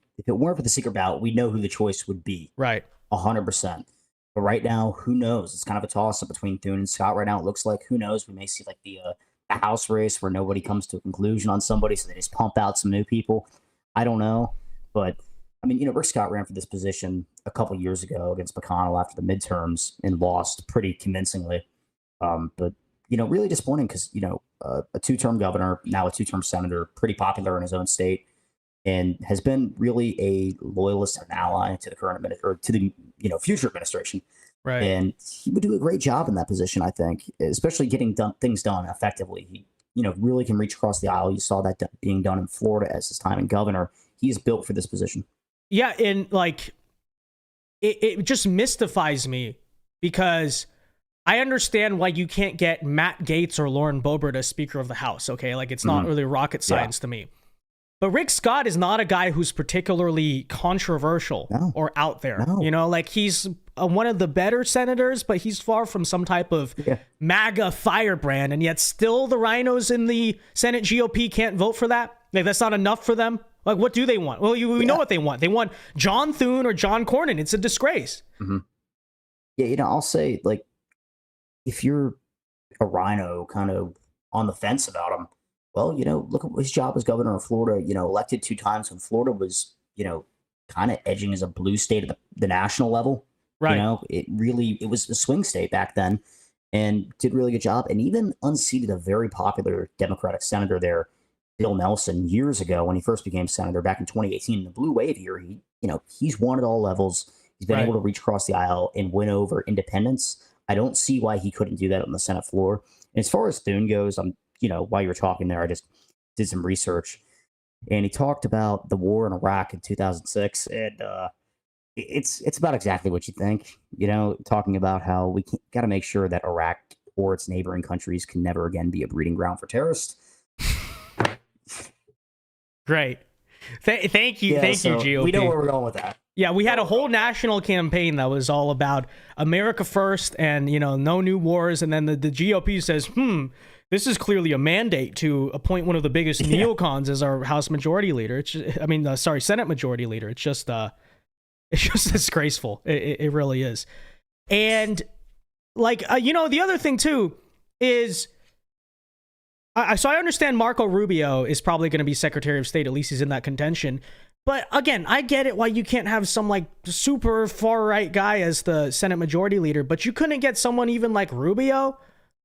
we know who the choice would be. Right. 100%. But right now, who knows? It's kind of a toss up between Thune and Scott right now. It looks like, who knows? We may see like the House race where nobody comes to a conclusion on somebody, so they just pump out some new people. I don't know, but I mean, Rick Scott ran for this position a couple years ago against McConnell after the midterms and lost pretty convincingly. But really disappointing because a two-term governor, now a two-term senator, pretty popular in his own state, and has been really a loyalist and an ally to the current to the future administration. Right. And he would do a great job in that position, I think, especially getting things done effectively. He, really can reach across the aisle. You saw that being done in Florida as his time in governor. He is built for this position. Yeah, and like, it just mystifies me because I understand why you can't get Matt Gaetz or Lauren Boebert as Speaker of the House, okay? Like, it's not really rocket science to me. But Rick Scott is not a guy who's particularly controversial or out there. No. Like he's one of the better senators, but he's far from some type of MAGA firebrand. And yet still the rhinos in the Senate GOP can't vote for that. Like that's not enough for them. Like what do they want? Well, we know what they want. They want John Thune or John Cornyn. It's a disgrace. Mm-hmm. Yeah, I'll say, like, if you're a rhino kind of on the fence about him, well, look at his job as governor of Florida, elected 2 times when Florida was, kind of edging as a blue state at the national level. Right. It was a swing state back then and did a really good job. And even unseated a very popular Democratic senator there, Bill Nelson, years ago when he first became senator back in 2018, the blue wave year. He's won at all levels. He's been able to reach across the aisle and win over independents. I don't see why he couldn't do that on the Senate floor. And as far as Thune goes, while you were talking there, I just did some research, and he talked about the war in Iraq in 2006, and it's about exactly what you think. Talking about how we got to make sure that Iraq or its neighboring countries can never again be a breeding ground for terrorists. Great, thank you, Gio. We know where we're going with that. Yeah, we had a whole national campaign that was all about America first and, no new wars. And then the GOP says, this is clearly a mandate to appoint one of the biggest neocons as our House Majority Leader. It's just, Senate Majority Leader. It's just disgraceful. It really is. And the other thing too is, so I understand Marco Rubio is probably going to be Secretary of State. At least he's in that contention. But again, I get it why you can't have some super far right guy as the Senate Majority Leader, but you couldn't get someone even like Rubio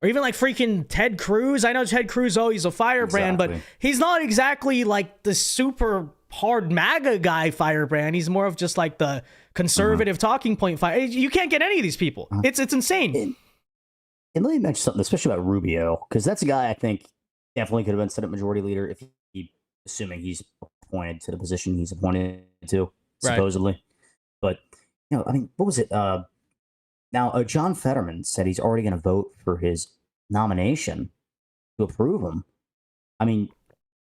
or even like freaking Ted Cruz. I know Ted Cruz, he's a firebrand, but he's not exactly like the super hard MAGA guy firebrand. He's more of just like the conservative talking point fire. You can't get any of these people. It's insane. And let me mention something, especially about Rubio, because that's a guy I think definitely could have been Senate Majority Leader if assuming he's appointed to the position he's appointed to, supposedly. Right. But, what was it? Now, John Fetterman said he's already going to vote for his nomination to approve him.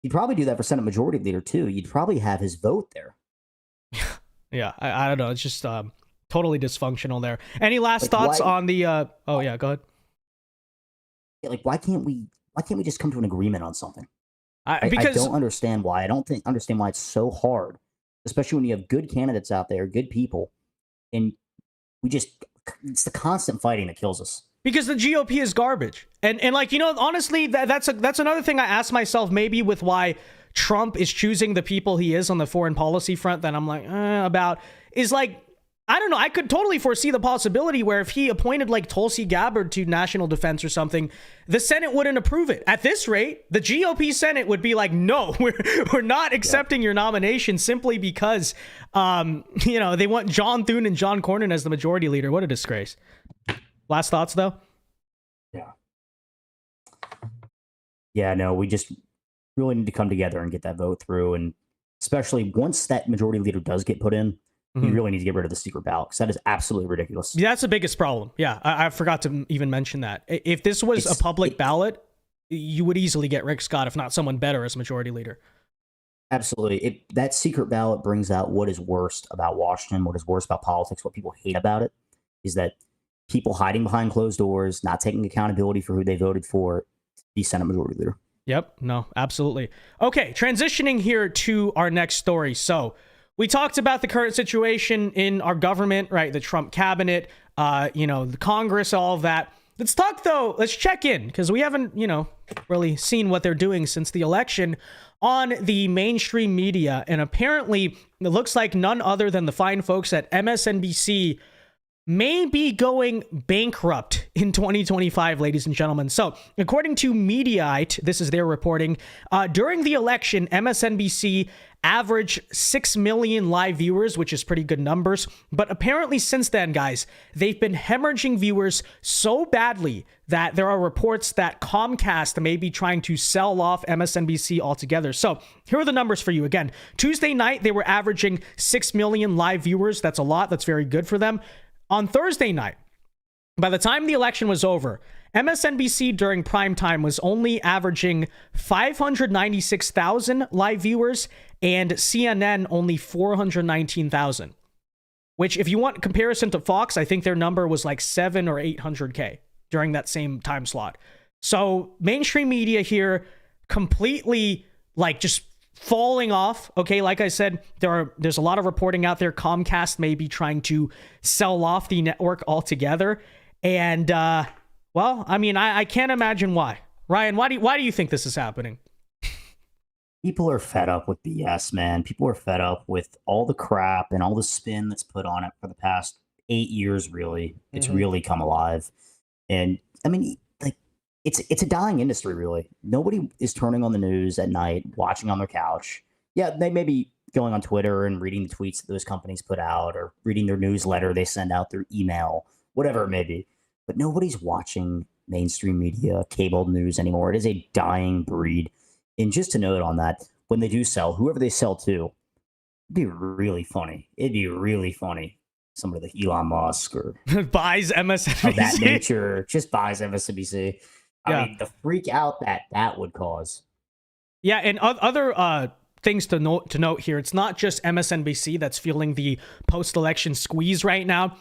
You'd probably do that for Senate Majority Leader, too. You'd probably have his vote there. Yeah, I don't know. It's just totally dysfunctional there. Any last thoughts on the... go ahead. Yeah, why can't we just come to an agreement on something? I don't understand why. I don't understand why it's so hard, especially when you have good candidates out there, good people, and it's the constant fighting that kills us. Because the GOP is garbage. And honestly, that's another thing I ask myself, maybe with why Trump is choosing the people he is on the foreign policy front that I'm about, is I don't know. I could totally foresee the possibility where if he appointed Tulsi Gabbard to national defense or something, the Senate wouldn't approve it. At this rate, the GOP Senate would be like, no, we're not accepting your nomination simply because, they want John Thune and John Cornyn as the majority leader. What a disgrace. Last thoughts, though? Yeah. Yeah, no, we just really need to come together and get that vote through. And especially once that majority leader does get put in, you really need to get rid of the secret ballot because that is absolutely ridiculous. Yeah, that's the biggest problem. Yeah, I forgot to even mention that. If this was a public ballot, you would easily get Rick Scott, if not someone better, as majority leader. Absolutely. That secret ballot brings out what is worst about Washington, what is worst about politics, what people hate about it, is that people hiding behind closed doors, not taking accountability for who they voted for, to be Senate Majority Leader. Yep. No, absolutely. Okay, transitioning here to our next story. So we talked about the current situation in our government, right? The Trump cabinet, the Congress, all of that. Let's talk, though. Let's check in because we haven't, really seen what they're doing since the election on the mainstream media. And apparently, it looks like none other than the fine folks at MSNBC may be going bankrupt in 2025, ladies and gentlemen. So, according to Mediaite, this is their reporting, during the election, MSNBC averaged 6 million live viewers, which is pretty good numbers. But apparently since then, guys, they've been hemorrhaging viewers so badly that there are reports that Comcast may be trying to sell off MSNBC altogether. So here are the numbers for you. Again, Tuesday night, they were averaging 6 million live viewers. That's a lot. That's very good for them. On Thursday night, by the time the election was over, MSNBC during prime time was only averaging 596,000 live viewers and CNN only 419,000, which if you want comparison to Fox, I think their number was like 700 or 800K during that same time slot. So mainstream media here completely just falling off. Okay, like I said, there's a lot of reporting out there. Comcast may be trying to sell off the network altogether. And I can't imagine why. Ryan, why do you think this is happening? People are fed up with BS, man. People are fed up with all the crap and all the spin that's put on it for the past 8 years, really. It's really come alive. And it's a dying industry, really. Nobody is turning on the news at night, watching on their couch. Yeah, they may be going on Twitter and reading the tweets that those companies put out or reading their newsletter they send out through email, whatever it may be. But nobody's watching mainstream media, cable news anymore. It is a dying breed. And just to note on that, when they do sell, whoever they sell to, it'd be really funny. Somebody like Elon Musk or buys MSNBC. Of that nature, just buys MSNBC. I mean, the freak out that would cause. Yeah, and other things to note here. It's not just MSNBC that's feeling the post-election squeeze right now.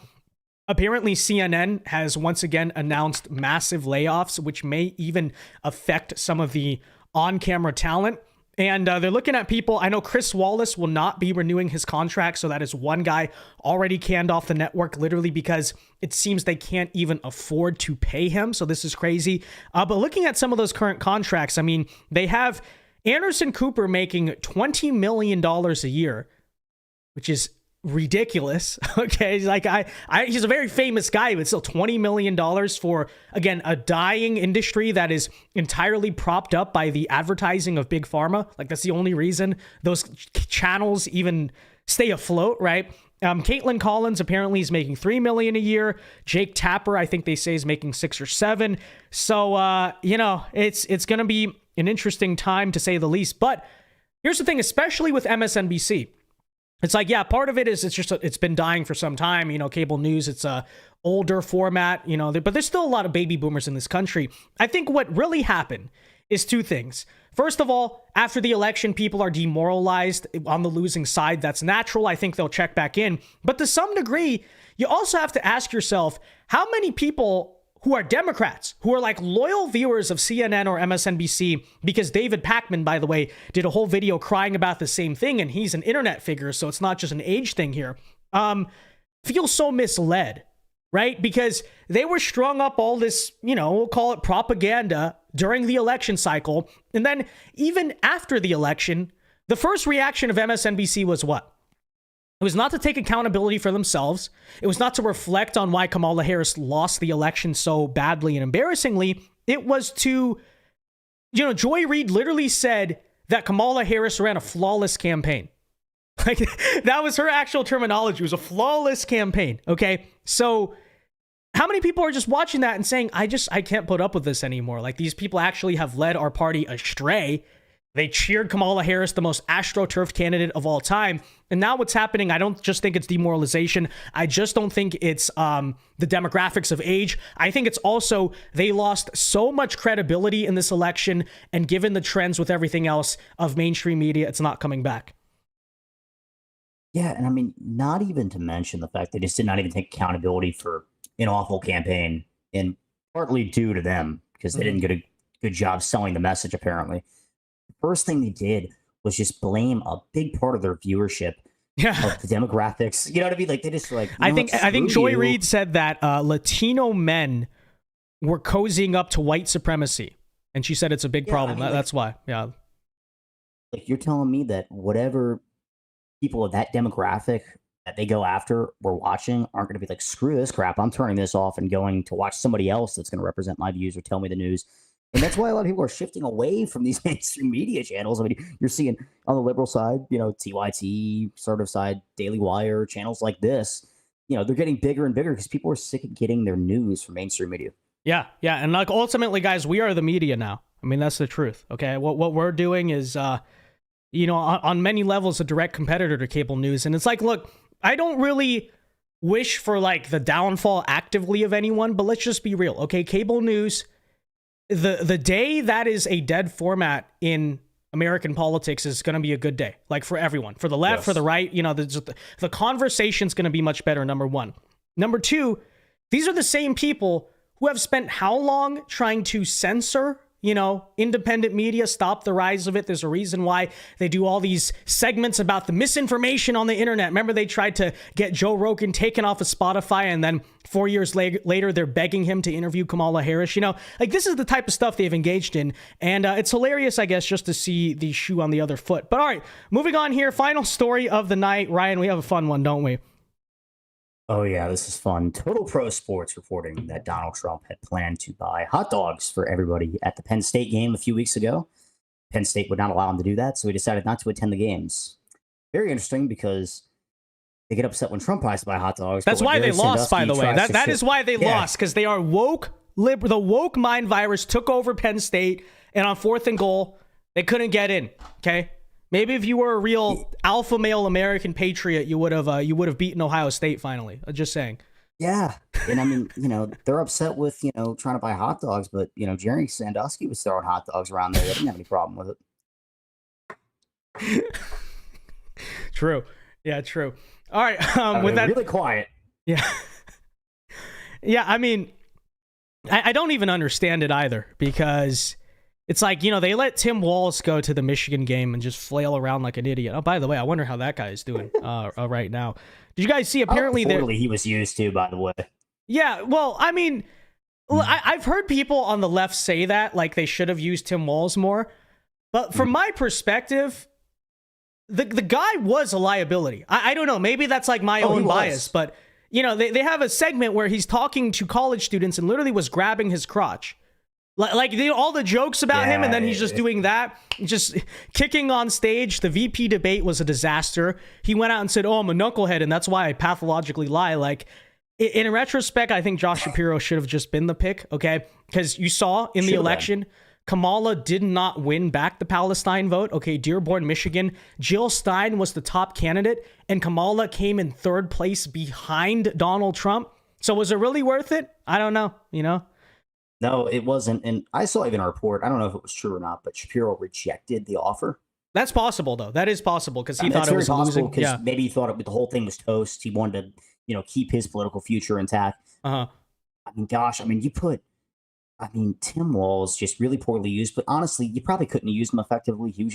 Apparently, CNN has once again announced massive layoffs, which may even affect some of the on-camera talent. And they're looking at people. I know Chris Wallace will not be renewing his contract. So that is one guy already canned off the network, literally because it seems they can't even afford to pay him. So this is crazy. But looking at some of those current contracts, I mean, they have Anderson Cooper making $20 million a year, which is ridiculous. Okay, like he's a very famous guy, but still $20 million for, again, a dying industry that is entirely propped up by the advertising of big pharma. Like, that's the only reason those channels even stay afloat, right? Caitlin Collins apparently is making $3 million a year. Jake Tapper, I think they say, is making 6 or 7. So it's gonna be an interesting time, to say the least. But here's the thing, especially with MSNBC. It's like, yeah, part of it is it's been dying for some time. Cable news, it's a older format, but there's still a lot of baby boomers in this country. I think what really happened is two things. First of all, after the election, people are demoralized on the losing side. That's natural. I think they'll check back in. But to some degree, you also have to ask yourself, how many people who are Democrats, who are like loyal viewers of CNN or MSNBC, because David Pakman, by the way, did a whole video crying about the same thing, and he's an internet figure, so it's not just an age thing here, feel so misled, right? Because they were strung up all this, we'll call it propaganda during the election cycle, and then even after the election, the first reaction of MSNBC was what? It was not to take accountability for themselves. It was not to reflect on why Kamala Harris lost the election so badly and embarrassingly. It was to, Joy Reid literally said that Kamala Harris ran a flawless campaign. Like, that was her actual terminology. It was a flawless campaign. Okay. So how many people are just watching that and saying, I can't put up with this anymore? Like, these people actually have led our party astray. They cheered Kamala Harris, the most astroturf candidate of all time. And now what's happening, I don't just think it's demoralization. I just don't think it's the demographics of age. I think it's also they lost so much credibility in this election. And given the trends with everything else of mainstream media, it's not coming back. Yeah. And I mean, not even to mention the fact they just did not even take accountability for an awful campaign, and partly due to them, because they didn't get a good job selling the message, apparently. First thing they did was just blame a big part of their viewership of the demographics. You know what I mean? Like, they just like, I think Joy Reid said that Latino men were cozying up to white supremacy, and she said it's a big problem. That's why. Yeah. Like, you're telling me that whatever people of that demographic that they go after were watching aren't going to be like, screw this crap, I'm turning this off and going to watch somebody else that's going to represent my views or tell me the news. And that's why a lot of people are shifting away from these mainstream media channels. I mean, you're seeing on the liberal side, TYT sort of side, Daily Wire, channels like this, they're getting bigger and bigger because people are sick of getting their news from mainstream media. Yeah. Yeah. And like, ultimately, guys, we are the media now. I mean, that's the truth. Okay. What we're doing is, on many levels, a direct competitor to cable news. And it's like, look, I don't really wish for like the downfall actively of anyone, but let's just be real. Okay. Cable news, the day that is a dead format in American politics is going to be a good day, like for everyone, for the left, for the right. The conversation's going to be much better, number one. Number two, these are the same people who have spent how long trying to censor independent media, stop the rise of it. There's a reason why they do all these segments about the misinformation on the internet. Remember, they tried to get Joe Rogan taken off of Spotify, and then 4 years later, they're begging him to interview Kamala Harris. Like, this is the type of stuff they've engaged in. And it's hilarious, I guess, just to see the shoe on the other foot. But all right, moving on here. Final story of the night. Ryan, we have a fun one, don't we? Oh, yeah, this is fun. Total Pro Sports reporting that Donald Trump had planned to buy hot dogs for everybody at the Penn State game a few weeks ago. Penn State would not allow him to do that, so he decided not to attend the games. Very interesting, because they get upset when Trump tries to buy hot dogs. That's why they lost, by the way. That is why they lost, because they are woke. The woke mind virus took over Penn State, and on 4th and goal, they couldn't get in, okay? Maybe if you were a real alpha male American patriot, you would have beaten Ohio State finally. I'm just saying. Yeah. And I mean, they're upset with, trying to buy hot dogs, but, Jerry Sandusky was throwing hot dogs around there. They didn't have any problem with it. True. Yeah, true. All right. With that, really quiet. yeah, yeah. I mean, I don't even understand it either, because it's like, they let Tim Walz go to the Michigan game and just flail around like an idiot. Oh, by the way, I wonder how that guy is doing right now. Did you guys see? Apparently, he was used to, by the way. Yeah. Well, I mean, I've heard people on the left say that, like, they should have used Tim Walz more. But from my perspective, the guy was a liability. I don't know. Maybe that's like my own bias, but they have a segment where he's talking to college students and literally was grabbing his crotch. Like all the jokes about him, and then he's just doing that, just kicking on stage. The VP debate was a disaster. He went out and said, "Oh, I'm a knucklehead, and that's why I pathologically lie." Like, in retrospect, I think Josh Shapiro should have just been the pick, okay? Because you saw in the election, Kamala did not win back the Palestine vote. Okay, Dearborn, Michigan. Jill Stein was the top candidate, and Kamala came in third place behind Donald Trump. So was it really worth it? I don't know, No, it wasn't. And I saw even a report, I don't know if it was true or not, but Shapiro rejected the offer. That's possible, though. That is possible, because he thought it was losing. Yeah. Maybe he thought the whole thing was toast. He wanted to, keep his political future intact. Uh-huh. I mean, gosh, Tim Walz just really poorly used, but honestly, you probably couldn't have used him effectively. He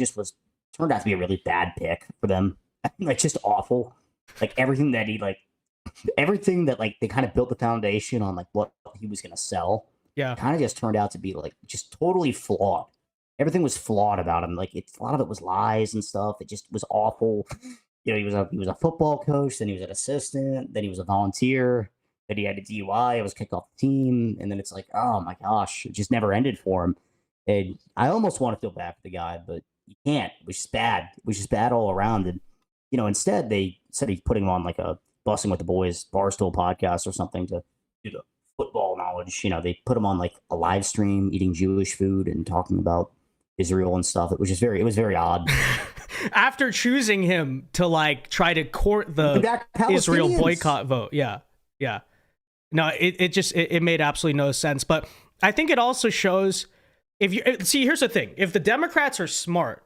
turned out to be a really bad pick for them. I mean, like, just awful. Like, everything that they kind of built the foundation on, like, what he was going to sell. Yeah. Kind of just turned out to be, like, just totally flawed. Everything was flawed about him. Like, a lot of it was lies and stuff. It just was awful. He was a football coach, then he was an assistant, then he was a volunteer. That he had a DUI, I was kicked off the team, and then it's like, oh my gosh, it just never ended for him. And I almost want to feel bad for the guy, but you can't. It was just bad. It was just bad all around. And instead they said he's putting him on like a Busing with the Boys Barstool podcast or something to do the football knowledge. They put him on like a live stream eating Jewish food and talking about Israel and stuff. It was very odd. After choosing him to like try to court the Israel boycott vote, yeah. No, it made absolutely no sense. But I think it also shows, here's the thing. If the Democrats are smart,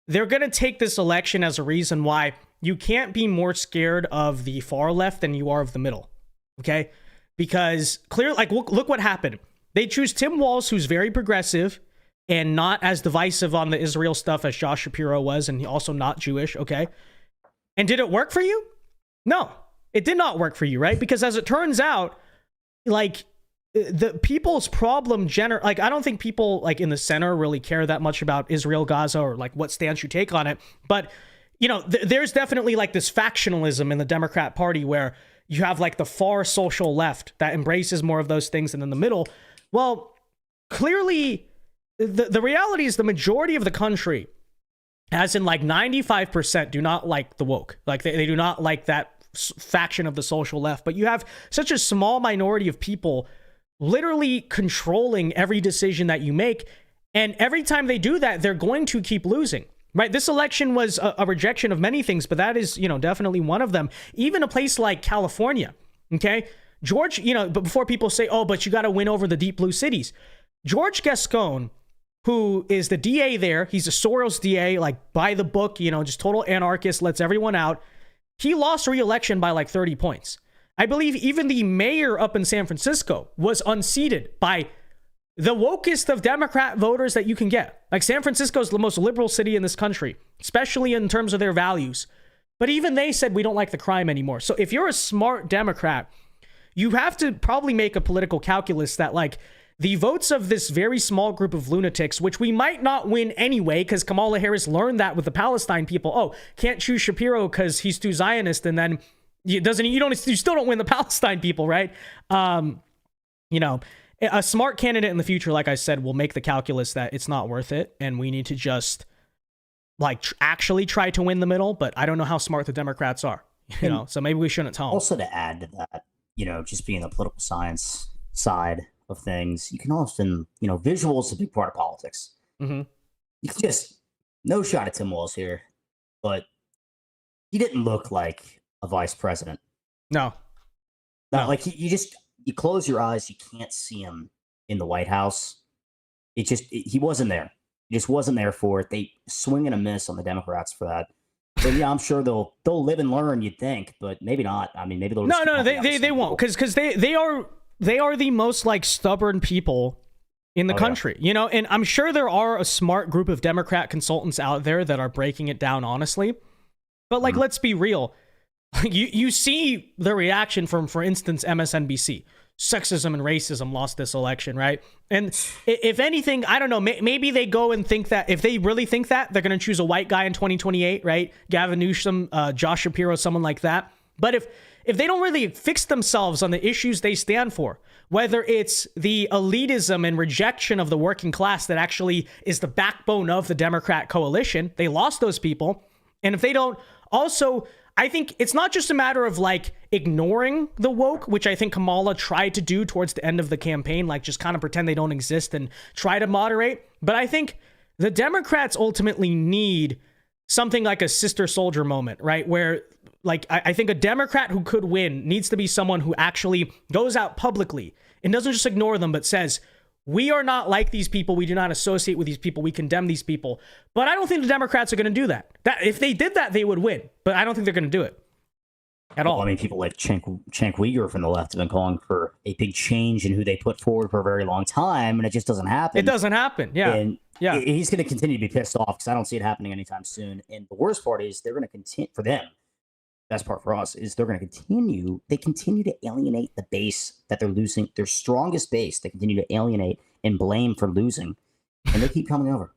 they're going to take this election as a reason why you can't be more scared of the far left than you are of the middle. Okay? Because clearly, like, look what happened. They choose Tim Walz, who's very progressive and not as divisive on the Israel stuff as Josh Shapiro was, and also not Jewish. Okay? And did it work for you? No. It did not work for you, right? Because as it turns out, like, the people's problem, I don't think people like in the center really care that much about Israel, Gaza, or like what stance you take on it. But, there's definitely like this factionalism in the Democrat Party where you have like the far social left that embraces more of those things than in the middle. Well, clearly, the reality is the majority of the country, as in like 95%, do not like the woke. Like they do not like that faction of the social left, but you have such a small minority of people literally controlling every decision that you make, and every time they do that, they're going to keep losing, right? This election was a rejection of many things, but that is definitely one of them. Even a place like California, okay, George, but before people say, oh, but you got to win over the deep blue cities, George Gascon, who is the DA there, he's a Soros DA, like by the book, just total anarchist, lets everyone out. He lost re-election by like 30 points. I believe even the mayor up in San Francisco was unseated by the wokest of Democrat voters that you can get. Like, San Francisco is the most liberal city in this country, especially in terms of their values. But even they said we don't like the crime anymore. So if you're a smart Democrat, you have to probably make a political calculus that like the votes of this very small group of lunatics, which we might not win anyway, because Kamala Harris learned that with the Palestine people. Oh, can't choose Shapiro because he's too Zionist, and then you still don't win the Palestine people, right? A smart candidate in the future, like I said, will make the calculus that it's not worth it, and we need to just like actually try to win the middle. But I don't know how smart the Democrats are, so maybe we shouldn't tell them. Also, to add to that, just being the political science side of things, you can often, visuals is a big part of politics. Mm-hmm. You can just, no shot at Tim Walz here, but he didn't look like a vice president. No. Like you close your eyes, you can't see him in the White House. He wasn't there. He just wasn't there for it. They swing and a miss on the Democrats for that. But yeah, I'm sure they'll live and learn. You'd think, but maybe not. I mean, maybe they'll. Just they won't, because they are the most like stubborn people in the country, you know. And I'm sure there are a smart group of Democrat consultants out there that are breaking it down honestly. But like, let's be real. You see the reaction from, for instance, MSNBC. Sexism and racism lost this election, right? And if anything, I don't know, maybe they go and think that, if they really think that, they're going to choose a white guy in 2028, right? Gavin Newsom, Josh Shapiro, someone like that. But if they don't really fix themselves on the issues they stand for, whether it's the elitism and rejection of the working class that actually is the backbone of the Democrat coalition, they lost those people. And if they don't also, I think it's not just a matter of like ignoring the woke, which I think Kamala tried to do towards the end of the campaign, like just kind of pretend they don't exist and try to moderate. But I think the Democrats ultimately need something like a Sister Soldier moment, right? Where like, I think a Democrat who could win needs to be someone who actually goes out publicly and doesn't just ignore them, but says, we are not like these people. We do not associate with these people. We condemn these people. But I don't think the Democrats are going to do that. If they did that, they would win. But I don't think they're going to do it at all. Well, I mean, people like Cenk Uygur from the left have been calling for a big change in who they put forward for a very long time, and it just doesn't happen. It doesn't happen. Yeah. And yeah. He's going to continue to be pissed off because I don't see it happening anytime soon. And the worst part is they're going to continue, for them, best part for us is they're going to continue to alienate the base that they're losing, their strongest base. They continue to alienate and blame for losing, and they keep coming over.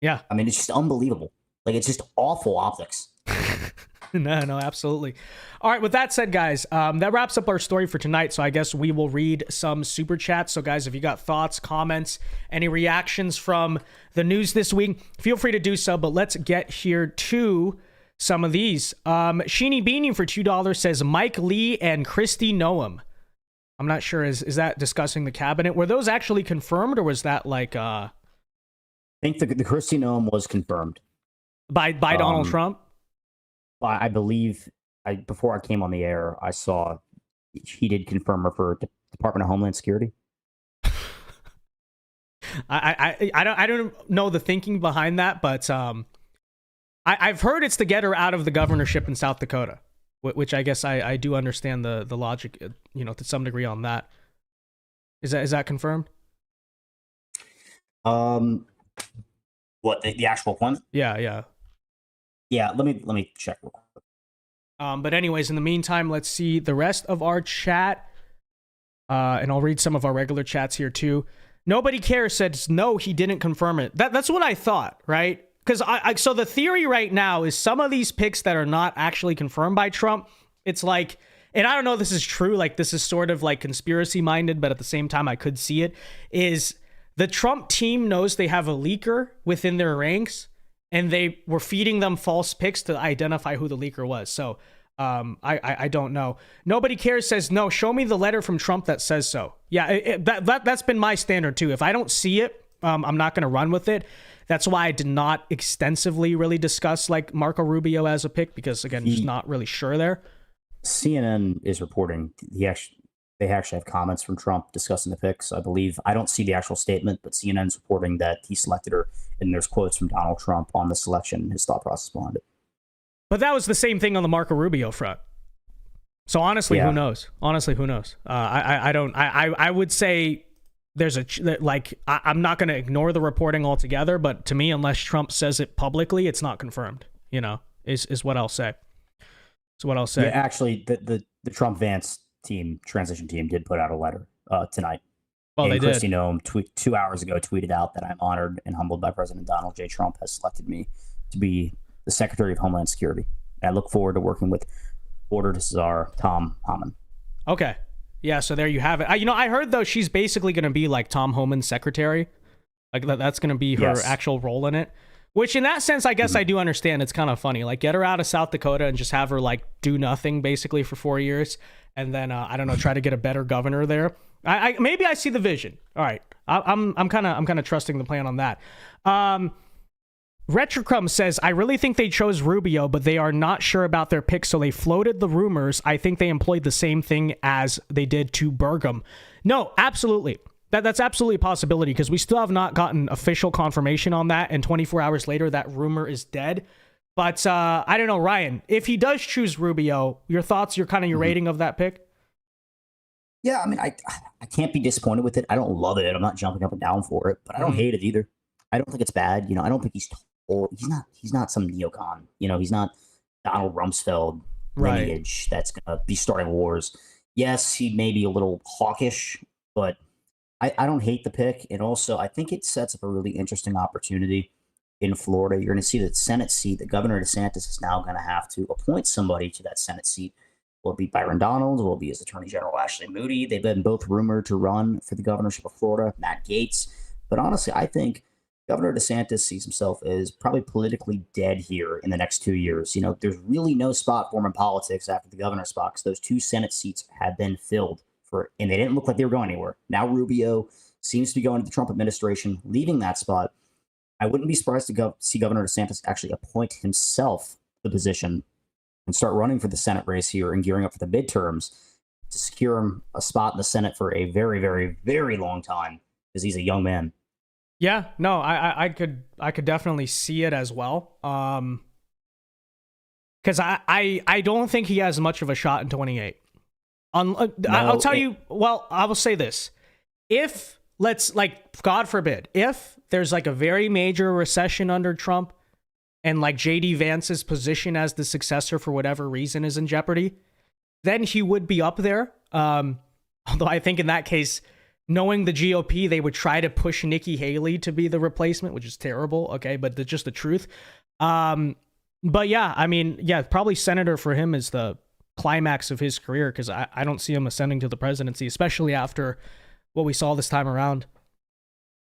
Yeah. I mean, it's just unbelievable. Like, it's just awful optics. No, absolutely. All right. With that said, guys, that wraps up our story for tonight. So I guess we will read some super chats. So guys, if you got thoughts, comments, any reactions from the news this week, feel free to do so. But let's get here to some of these. Sheeny Beanie for $2 says Mike Lee and Kristi Noem. I'm not sure. Is that discussing the cabinet? Were those actually confirmed, or was that like I think the Kristi Noem was confirmed by Donald Trump? I believe before I came on the air, I saw he did confirm her for Department of Homeland Security. I don't know the thinking behind that, but I've heard it's to get her out of the governorship in South Dakota, which I guess I do understand the logic, you know, to some degree on that. Is that confirmed? What, the actual one? Yeah. Let me check real quick. But anyways, in the meantime, let's see the rest of our chat. And I'll read some of our regular chats here too. Nobody cares says no, he didn't confirm it. That's what I thought, right? Because so the theory right now is some of these picks that are not actually confirmed by Trump, it's like, and I don't know if this is true, like this is sort of like conspiracy minded, but at the same time I could see it, is the Trump team knows they have a leaker within their ranks and they were feeding them false picks to identify who the leaker was. So I don't know. Nobody cares says no, show me the letter from Trump that says so. Yeah, that's been my standard too. If I don't see it, I'm not going to run with it. That's why I did not extensively really discuss like Marco Rubio as a pick, because again, just not really sure there. CNN is reporting they actually have comments from Trump discussing the picks. I believe, I don't see the actual statement, but CNN's reporting that he selected her, and there's quotes from Donald Trump on the selection, his thought process behind it. But that was the same thing on the Marco Rubio front. So honestly, who knows? Honestly, who knows? I would say there's I'm not going to ignore the reporting altogether, but to me, unless Trump says it publicly, it's not confirmed, you know, is what I'll say. So what I'll say. Yeah, actually, the Trump Vance team, transition team, did put out a letter tonight. Well, they did. Kristi Noem 2 hours ago tweeted out that I'm honored and humbled by President Donald J. Trump has selected me to be the Secretary of Homeland Security. And I look forward to working with Border Czar Tom Homan. Okay. Yeah, so there you have it. I heard, though, she's basically going to be like Tom Homan's secretary. Like, that's going to be her actual role in it. Which, in that sense, I guess I do understand. It's kind of funny. Like, get her out of South Dakota and just have her, like, do nothing, basically, for 4 years. And then, I don't know, try to get a better governor there. Maybe I see the vision. All right. I'm kind of trusting the plan on that. Retrocrum says, I really think they chose Rubio, but they are not sure about their pick, so they floated the rumors. I think they employed the same thing as they did to Burgum. No, absolutely. That's absolutely a possibility because we still have not gotten official confirmation on that. And 24 hours later, that rumor is dead. But I don't know, Ryan, if he does choose Rubio, your thoughts, your rating of that pick? Yeah, I mean, I can't be disappointed with it. I don't love it. I'm not jumping up and down for it, but I don't hate it either. I don't think it's bad. I don't think he's not some neocon. He's not Donald Rumsfeld lineage that's going to be starting wars. Yes, he may be a little hawkish, but I don't hate the pick. And also, I think it sets up a really interesting opportunity in Florida. You're going to see that Senate seat, the Governor DeSantis is now going to have to appoint somebody to that Senate seat. Will it be Byron Donalds? Will it be his Attorney General Ashley Moody? They've been both rumored to run for the governorship of Florida, Matt Gaetz. But honestly, I think Governor DeSantis sees himself as probably politically dead here in the next 2 years. There's really no spot for him in politics after the governor spot because those 2 Senate seats have been filled and they didn't look like they were going anywhere. Now Rubio seems to be going to the Trump administration, leaving that spot. I wouldn't be surprised to see Governor DeSantis actually appoint himself the position and start running for the Senate race here and gearing up for the midterms to secure him a spot in the Senate for a very, very, very long time because he's a young man. Yeah, no, I could definitely see it as well. Because I don't think he has much of a shot in 28. I'll tell you. Well, I will say this: if God forbid, if there's a very major recession under Trump, and JD Vance's position as the successor for whatever reason is in jeopardy, then he would be up there. Although I think in that case, knowing the GOP, they would try to push Nikki Haley to be the replacement, which is terrible. Okay, but just the truth. But yeah, I mean, yeah, probably senator for him is the climax of his career because I don't see him ascending to the presidency, especially after what we saw this time around.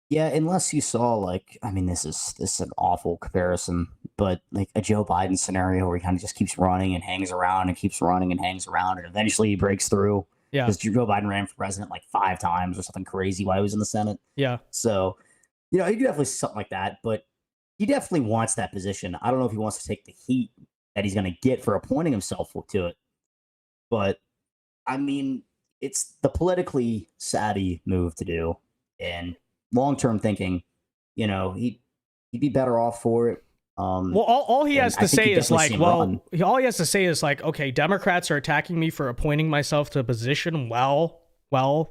Yeah, unless you saw this is an awful comparison, but a Joe Biden scenario where he kind of just keeps running and hangs around and keeps running and hangs around and eventually he breaks through. Yeah, because Joe Biden ran for president 5 times or something crazy while he was in the Senate. Yeah, so he could definitely see something like that, but he definitely wants that position. I don't know if he wants to take the heat that he's going to get for appointing himself to it, but I mean, it's the politically savvy move to do, and long-term thinking, he'd be better off for it. Well, all he has to say is all he has to say is okay, Democrats are attacking me for appointing myself to a position. Well, what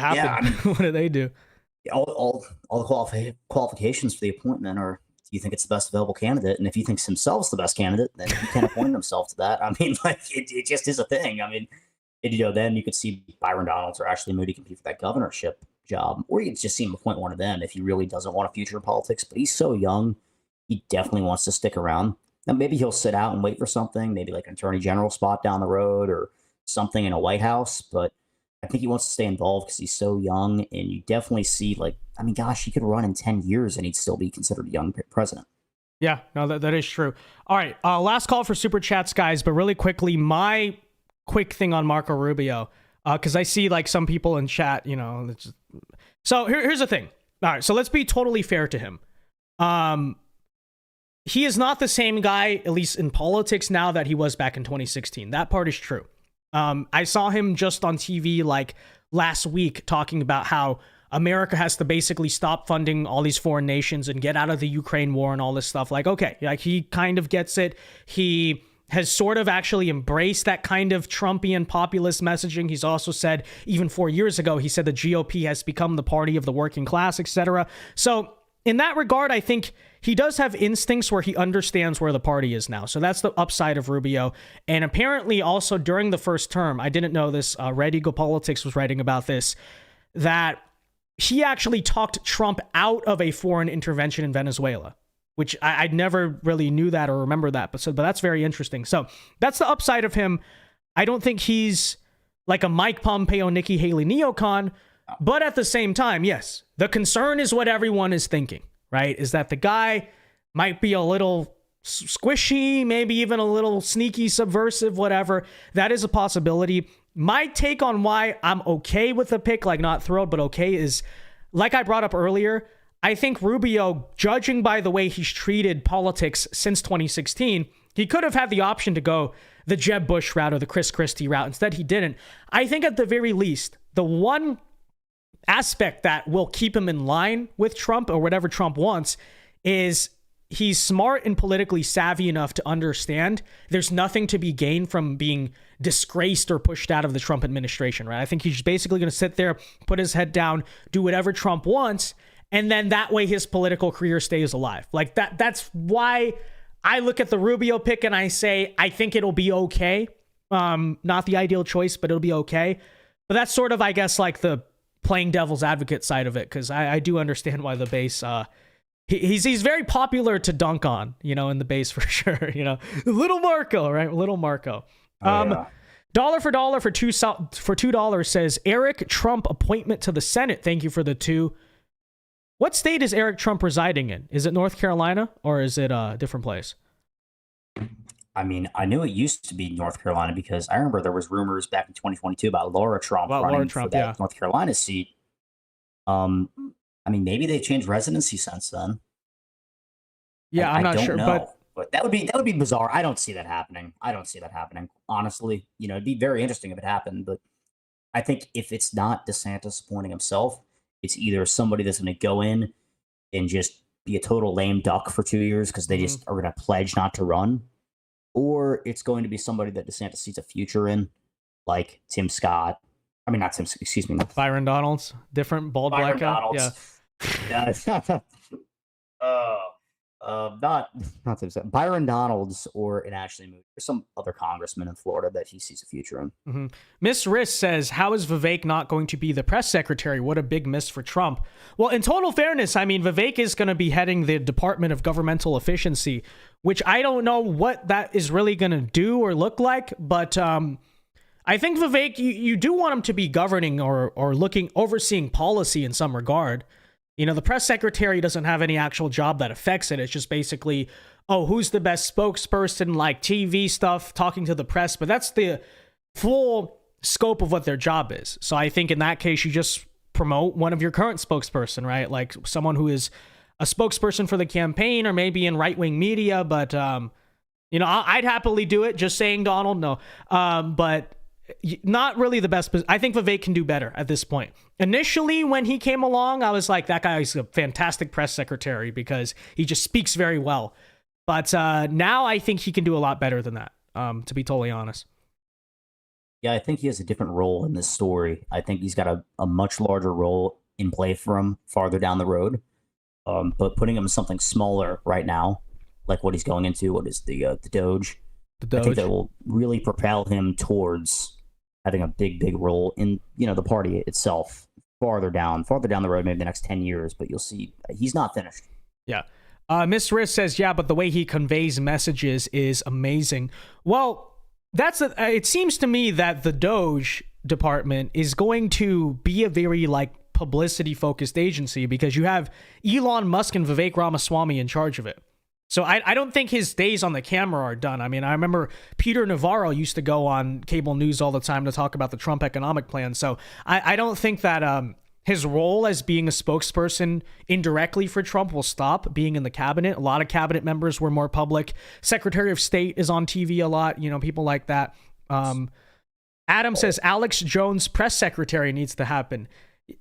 happened? Yeah, I mean, what did they do? All the qualifications for the appointment are: do you think it's the best available candidate? And if he thinks himself's the best candidate, then he can't appoint himself to that. I mean, it just is a thing. I mean, then you could see Byron Donalds or Ashley Moody compete for that governorship job, or you could just see him appoint one of them if he really doesn't want a future in politics. But he's so young, he definitely wants to stick around. Now, maybe he'll sit out and wait for something, maybe an attorney general spot down the road or something in a White House. But I think he wants to stay involved because he's so young, and you definitely see he could run in 10 years and he'd still be considered a young president. Yeah, no, that is true. All right, last call for super chats, guys. But really quickly, my quick thing on Marco Rubio, because I see some people in chat, so here's the thing. All right, so let's be totally fair to him. He is not the same guy, at least in politics now, that he was back in 2016. That part is true. I saw him just on TV last week talking about how America has to basically stop funding all these foreign nations and get out of the Ukraine war and all this stuff. He kind of gets it. He has sort of actually embraced that kind of Trumpian populist messaging. He's also said, even 4 years ago, he said the GOP has become the party of the working class, etc. So in that regard, I think he does have instincts where he understands where the party is now. So that's the upside of Rubio. And apparently also during the first term, I didn't know this, Red Eagle Politics was writing about this, that he actually talked Trump out of a foreign intervention in Venezuela, which I never really knew that or remember that, but that's very interesting. So that's the upside of him. I don't think he's like a Mike Pompeo, Nikki Haley neocon, but at the same time, yes, the concern is what everyone is thinking, right? Is that the guy might be a little squishy, maybe even a little sneaky, subversive, whatever. That is a possibility. My take on why I'm okay with the pick, not thrilled, but okay, is like I brought up earlier, I think Rubio, judging by the way he's treated politics since 2016, he could have had the option to go the Jeb Bush route or the Chris Christie route. Instead, he didn't. I think at the very least, the one aspect that will keep him in line with Trump or whatever Trump wants is he's smart and politically savvy enough to understand there's nothing to be gained from being disgraced or pushed out of the Trump administration, right? I think he's basically going to sit there, put his head down, do whatever Trump wants, and then that way his political career stays alive. Like that's why I look at the Rubio pick and I say, I think it'll be okay. Not the ideal choice, but it'll be okay. But that's sort of, I guess, like the playing devil's advocate side of it, because I do understand why the base, he's very popular to dunk on, in the base for sure. Little Marco, right? Little Marco. Dollar for $2 says Eric Trump appointment to the Senate. Thank you for the $2. What state is Eric Trump residing in? Is it North Carolina or is it a different place? I mean, I knew it used to be North Carolina because I remember there was rumors back in 2022 about Laura Trump running for that North Carolina seat. I mean, maybe they changed residency since then. Yeah, I'm not sure, but that would be bizarre. I don't see that happening. Honestly, it'd be very interesting if it happened, but I think if it's not DeSantis appointing himself, it's either somebody that's going to go in and just be a total lame duck for 2 years because they just are going to pledge not to run, or it's going to be somebody that DeSantis sees a future in, like Tim Scott. I mean, not Tim, excuse me. Byron Donalds, different bald black guy. Yeah. Not Tim Scott. Byron Donalds or an Ashley Moody or some other congressman in Florida that he sees a future in. Miss Riss says, how is Vivek not going to be the press secretary? What a big miss for Trump. Well, in total fairness, I mean, Vivek is going to be heading the Department of Governmental Efficiency, which I don't know what that is really going to do or look like. But I think Vivek, you do want him to be governing or overseeing policy in some regard. The press secretary doesn't have any actual job that affects it. It's just basically, who's the best spokesperson, like TV stuff, talking to the press. But that's the full scope of what their job is. So I think in that case, you just promote one of your current spokesperson, right? Like someone who is a spokesperson for the campaign or maybe in right-wing media. But, I'd happily do it. Just saying, Donald, no. But not really the best. I think Vivek can do better at this point. Initially, when he came along, I was like, that guy is a fantastic press secretary because he just speaks very well. But now I think he can do a lot better than that, to be totally honest. Yeah, I think he has a different role in this story. I think he's got a much larger role in play for him farther down the road. But putting him in something smaller right now, like what he's going into, what is the DOGE? The DOGE. I think that will really propel him towards having a big role in, the party itself farther down the road, maybe the next 10 years, but you'll see he's not finished. Yeah. Miss Riz says, yeah, but the way he conveys messages is amazing. Well, it seems to me that the DOGE department is going to be a very publicity focused agency because you have Elon Musk and Vivek Ramaswamy in charge of it. So I don't think his days on the camera are done. I mean, I remember Peter Navarro used to go on cable news all the time to talk about the Trump economic plan. So I don't think that his role as being a spokesperson indirectly for Trump will stop being in the cabinet. A lot of cabinet members were more public. Secretary of State is on TV a lot, people like that. Adam says Alex Jones press secretary needs to happen.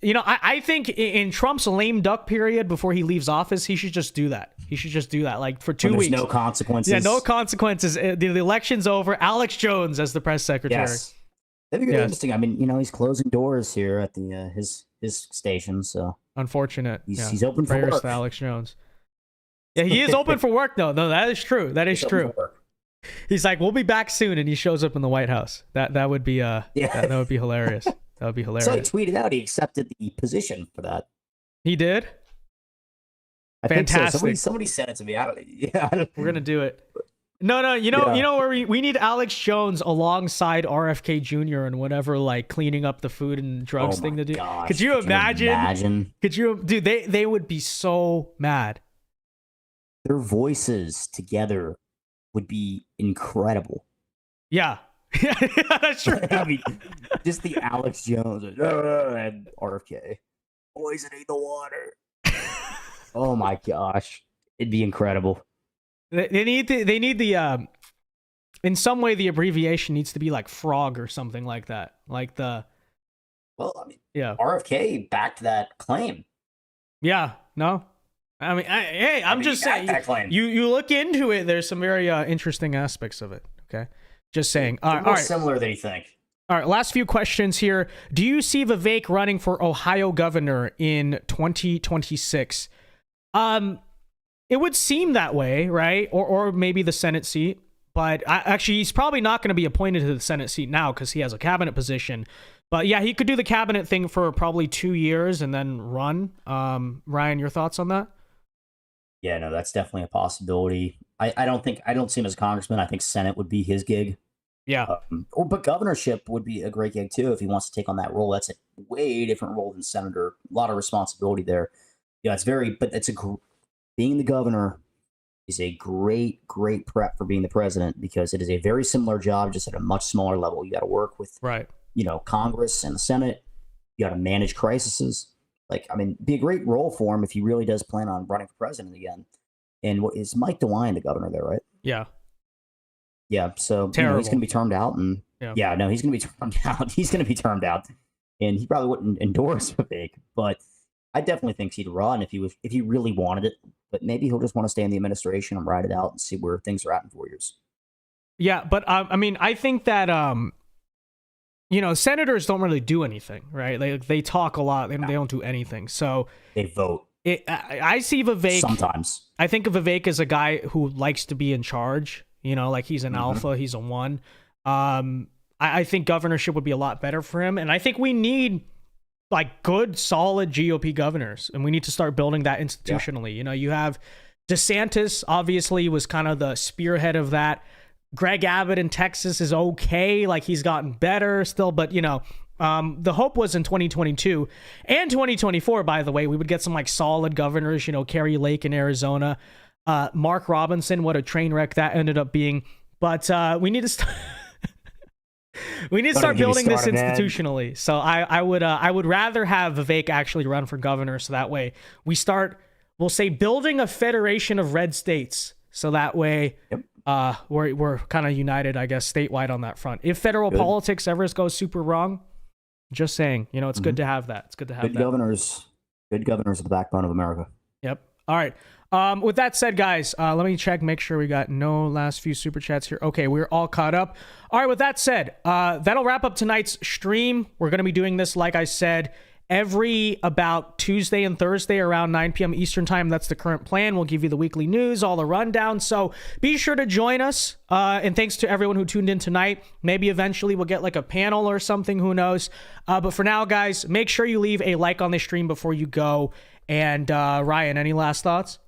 I think in Trump's lame duck period before he leaves office, he should just do that. Like for 2 weeks. No consequences. Yeah, no consequences. The election's over. Alex Jones as the press secretary. Yes. That'd be really interesting. I mean, he's closing doors here at the his station, so unfortunate. He's open for Prayers work. To Alex Jones. Yeah, he is open for work though. No, that is true. That is true. He's like, we'll be back soon, and he shows up in the White House. That would be that would be hilarious. That would be hilarious. So he tweeted out he accepted the position for that. He did? Fantastic. So. Somebody sent it to me. We're going to do it. No, you know where we need Alex Jones alongside RFK Jr. and whatever, cleaning up the food and drugs thing to do. Gosh. Could you imagine? Dude, they would be so mad. Their voices together would be incredible. Yeah. That's true. I mean, just the Alex Jones and RFK poisoning the water. Oh my gosh, it'd be incredible. They need the in some way the abbreviation needs to be like frog or something like that, like the Well, I mean, Yeah. RFK backed that claim. Yeah. No. I mean, I'm just saying. That claim. You look into it. There's some very interesting aspects of it. Okay. Just saying. They're more similar than you think. All right, last few questions here. Do you see Vivek running for Ohio governor in 2026? It would seem that way, right? Or maybe the Senate seat. But actually, he's probably not going to be appointed to the Senate seat now because he has a cabinet position. But yeah, he could do the cabinet thing for probably 2 years and then run. Ryan, your thoughts on that? Yeah, no, that's definitely a possibility. I don't see him as a congressman. I think Senate would be his gig. Yeah. But governorship would be a great gig too if he wants to take on that role. That's a way different role than senator. A lot of responsibility there. Yeah, being the governor is a great prep for being the president because it is a very similar job, just at a much smaller level. You got to work with, right, Congress and the Senate. You got to manage crises. Be a great role for him if he really does plan on running for president again. And what is Mike DeWine the governor there, right? Yeah. Yeah, so he's going to be termed out, and he's going to be termed out. He's going to be termed out, and he probably wouldn't endorse Vivek, but I definitely think he'd run if he really wanted it. But maybe he'll just want to stay in the administration and ride it out and see where things are at in 4 years. Yeah, but I think that senators don't really do anything, right? They talk a lot, they don't do anything. So they vote. I see Vivek sometimes. I think of Vivek as a guy who likes to be in charge. He's an alpha, he's a one. I think governorship would be a lot better for him. And I think we need good, solid GOP governors. And we need to start building that institutionally. Yeah. You have DeSantis, obviously, was kind of the spearhead of that. Greg Abbott in Texas is okay. He's gotten better still. But, the hope was in 2022 and 2024, by the way, we would get some solid governors, Kerry Lake in Arizona. Mark Robinson, what a train wreck that ended up being. But we need to start. We need to start building this institutionally. So I would rather have Vivek actually run for governor. So that way we'll say building a federation of red states. So that way we're kind of united, I guess, statewide on that front. If federal politics ever goes super wrong, just saying, it's good to have that. It's good to have that. Good governors are the backbone of America. Yep. All right. With that said, guys, let me check, make sure we got no last few super chats here. Okay, we're all caught up. All right, with that said, that'll wrap up tonight's stream. We're going to be doing this, like I said, every about Tuesday and Thursday around 9 p.m. Eastern time. That's the current plan. We'll give you the weekly news, all the rundown. So be sure to join us. And thanks to everyone who tuned in tonight. Maybe eventually we'll get a panel or something. Who knows? But for now, guys, make sure you leave a like on the stream before you go. And Ryan, any last thoughts?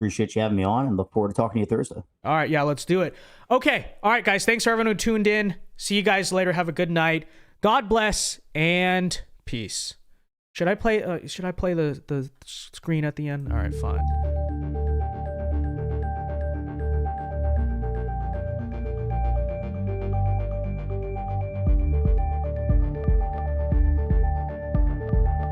Appreciate you having me on and look forward to talking to you Thursday. All right. Yeah, let's do it. Okay. All right, guys. Thanks for everyone who tuned in. See you guys later. Have a good night. God bless and peace. Should I play the screen at the end? All right, fine.